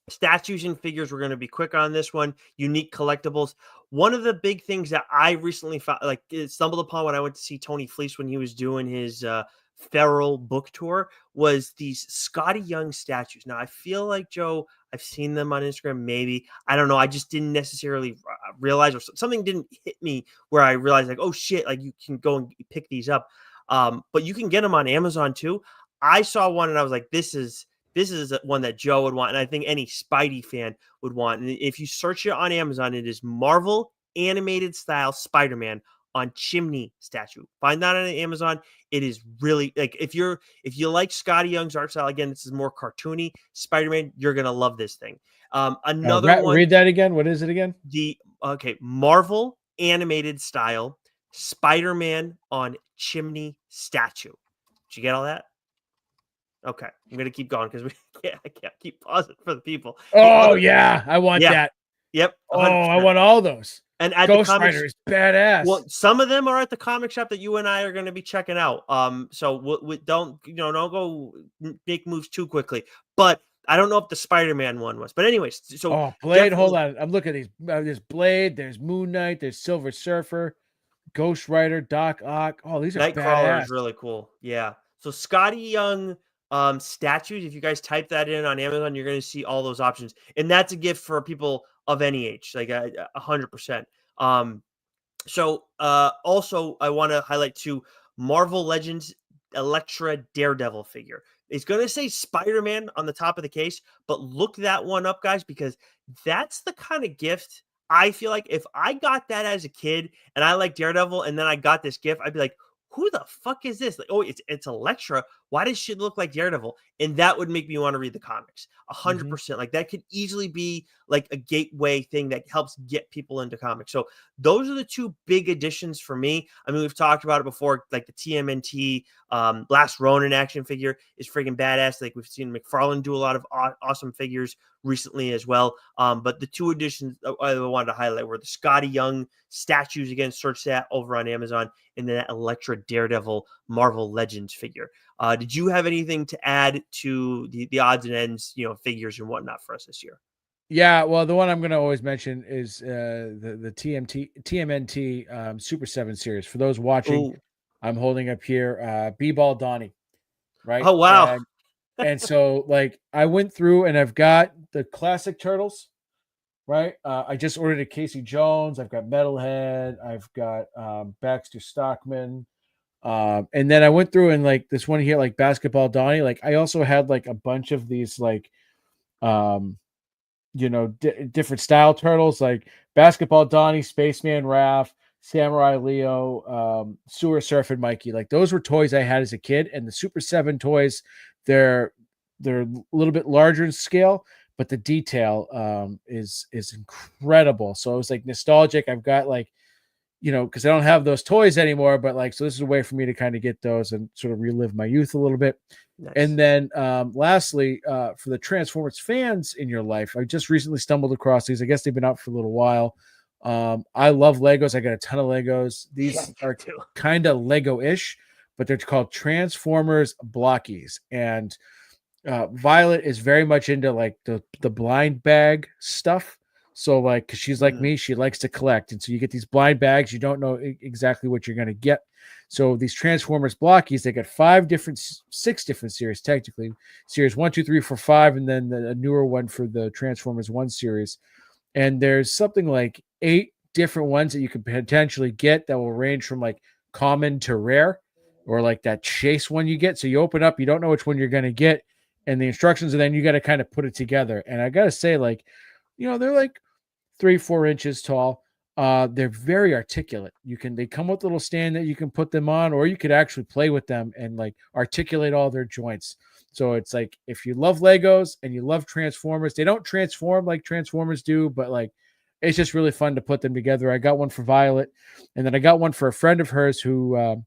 statues and figures, we're going to be quick on this one. Unique collectibles. One of the big things that I recently found, like stumbled upon when I went to see Tony Fleece when he was doing his Feral book tour, was these Scotty Young statues. Now, I feel like, Joe, I've seen them on Instagram, maybe. I don't know. I just didn't necessarily realize, or something didn't hit me where I realized like, oh shit, like you can go and pick these up. But you can get them on Amazon too. I saw one and I was like, this is one that Joe would want, and I think any Spidey fan would want. And if you search it on Amazon, it is Marvel animated style Spider-Man on chimney statue. Find that on Amazon. It is really like if you like Scotty Young's art style, again, this is more cartoony Spider-Man, you're gonna love this thing. Another one, read that again. What is it again? the Marvel animated style Spider-Man on chimney statue. Did you get all that? Okay, I'm gonna keep going because I can't keep pausing for the people. Oh yeah, I want that. Yep. 100%. Oh, I want all those. And at Ghost the comics, Rider is badass. well, some of them are at the comic shop that you and I are going to be checking out. So we don't go make moves too quickly. But I don't know if the Spider-Man one was. But anyways, so Blade. Hold on, I'm looking at these. There's Blade. There's Moon Knight. There's Silver Surfer, Ghost Rider, Doc Ock. Oh, these are Nightcrawler badass. is really cool. Yeah. So Scotty Young statues. If you guys type that in on Amazon, you're going to see all those options, and that's a gift for people of any age, like 100%. So also I want to highlight too, Marvel Legends Elektra Daredevil figure. It's going to say Spider-Man on the top of the case, but look that one up, guys, because that's the kind of gift I feel like if I got that as a kid and I like Daredevil and then I got this gift, I'd be like, who the fuck is this? Like, oh, it's Elektra. Why does she look like Daredevil? And that would make me want to read the comics 100%. Like that could easily be like a gateway thing that helps get people into comics. So those are the two big additions for me. I mean, we've talked about it before, like the TMNT Last Ronin action figure is freaking badass. Like we've seen McFarlane do a lot of awesome figures recently as well. But the two additions I wanted to highlight were the Scotty Young statues. Again, search that over on Amazon, and then that Elektra Daredevil Marvel Legends figure. Did you have anything to add to the odds and ends, figures and whatnot for us this year? Yeah, well, the one I'm going to always mention is the TMNT Super 7 series. For those watching, I'm holding up here B-Ball Donnie, right? Oh, wow. And so, like, I went through and I've got the classic Turtles, right? I just ordered a Casey Jones. I've got Metalhead. I've got Baxter Stockman. And then I went through and, like, this one here, like, Basketball Donnie. Like, I also had, like, a bunch of these, like, different style turtles, like Basketball Donnie, Spaceman Raph, Samurai Leo, Sewer Surfing Mikey. Like those were toys I had as a kid. And the Super 7 toys, they're a little bit larger in scale, but the detail is incredible. So it was like nostalgic. I've got like, because I don't have those toys anymore, but like, so this is a way for me to kind of get those and sort of relive my youth a little bit. Nice. And then lastly, for the Transformers fans in your life, I just recently stumbled across these. I guess they've been out for a little while. I love Legos. I got a ton of Legos. These are kind of Lego-ish, but they're called Transformers Blockies. And Violet is very much into like the blind bag stuff. So like, cause she's like me, she likes to collect. And so you get these blind bags. You don't know exactly what you're going to get. So these Transformers Blockies, they got 6 different series, technically series 1, 2, 3, 4, 5, and then a newer one for the Transformers 1 series. And there's something like 8 different ones that you could potentially get that will range from like common to rare, or like that chase one you get. So you open up, you don't know which one you're going to get, and the instructions, and then you got to kind of put it together. And I got to say, like, they're like 3-4 inches tall. They're very articulate. They come with a little stand that you can put them on, or you could actually play with them and like articulate all their joints. So it's like, if you love Legos and you love Transformers, they don't transform like Transformers do, but like, it's just really fun to put them together. I got one for Violet, and then I got one for a friend of hers who,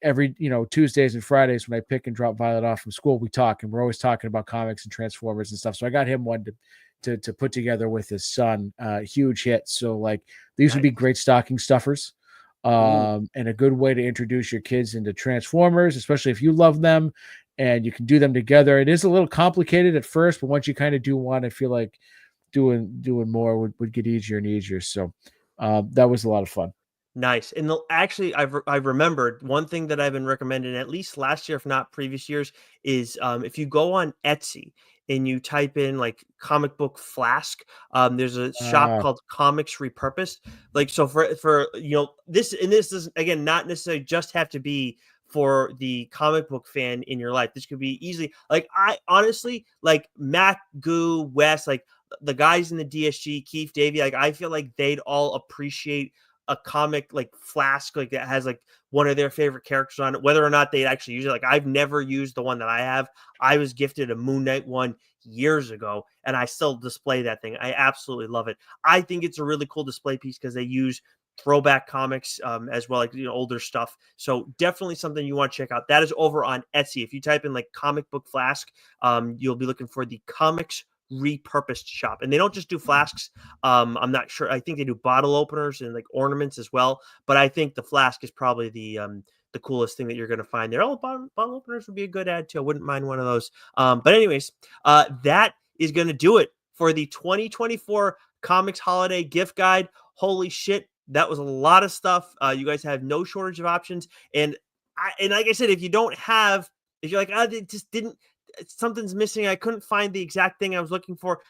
every, Tuesdays and Fridays when I pick and drop Violet off from school, we talk, and we're always talking about comics and Transformers and stuff. So I got him one to put together with his son. Huge hit. So like, these would be great stocking stuffers, and a good way to introduce your kids into Transformers, especially if you love them and you can do them together. It is a little complicated at first, but once you kind of do one, I feel like doing more would get easier and easier. So that was a lot of fun. Nice. And actually, I've remembered one thing that I've been recommending at least last year, if not previous years, is if you go on Etsy and you type in like comic book flask, there's a shop Uh, called Comics Repurposed. Like, so for this, and this doesn't, again, not necessarily just have to be for the comic book fan in your life. This could be easily, like, I honestly like Matt, Goo, Wes, like the guys in the DSG, Keith, Davey, like I feel like they'd all appreciate a comic like flask, like that has like one of their favorite characters on it, whether or not they'd actually use it. Like, I've never used the one that I have. I was gifted a Moon Knight one years ago, and I still display that thing. I absolutely love it. I think it's a really cool display piece because they use throwback comics as well, like older stuff. So definitely something you want to check out. That is over on Etsy. If you type in like comic book flask, you'll be looking for the Comics Repurposed shop, and they don't just do flasks. I'm not sure, I think they do bottle openers and like ornaments as well, but I think the flask is probably the coolest thing that you're going to find there. Oh, bottle openers would be a good add too. I wouldn't mind one of those. But anyways, that is going to do it for the 2024 comics holiday gift guide. Holy shit, that was a lot of stuff. You guys have no shortage of options, and like I said, if you're like, it just didn't, something's missing, I couldn't find the exact thing I was looking for,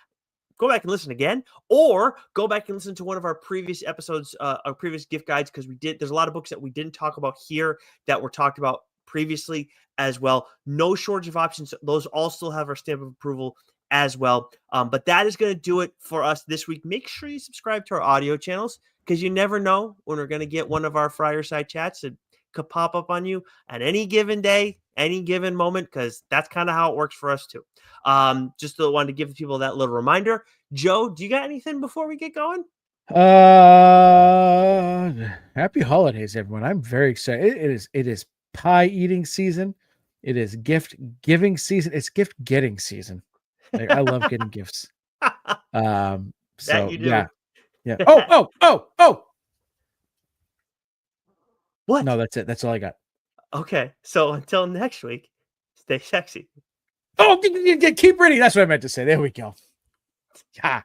go back and listen again, or go back and listen to one of our previous episodes, our previous gift guides, because there's a lot of books that we didn't talk about here that were talked about previously as well. No shortage of options. Those all still have our stamp of approval as well. But that is going to do it for us this week. Make sure you subscribe to our audio channels, because you never know when we're going to get one of our Friar Side chats that could pop up on you at any given day, any given moment, because that's kind of how it works for us too. Just wanted to give people that little reminder. Joe, do you got anything before we get going? Happy holidays, everyone. I'm very excited. It is pie eating season. It is gift giving season. It's gift getting season. Like, I love getting gifts. That So you do. yeah. Oh. What? No, that's it. That's all I got. Okay, so until next week, stay sexy. Oh, keep reading. That's what I meant to say. There we go. Ha.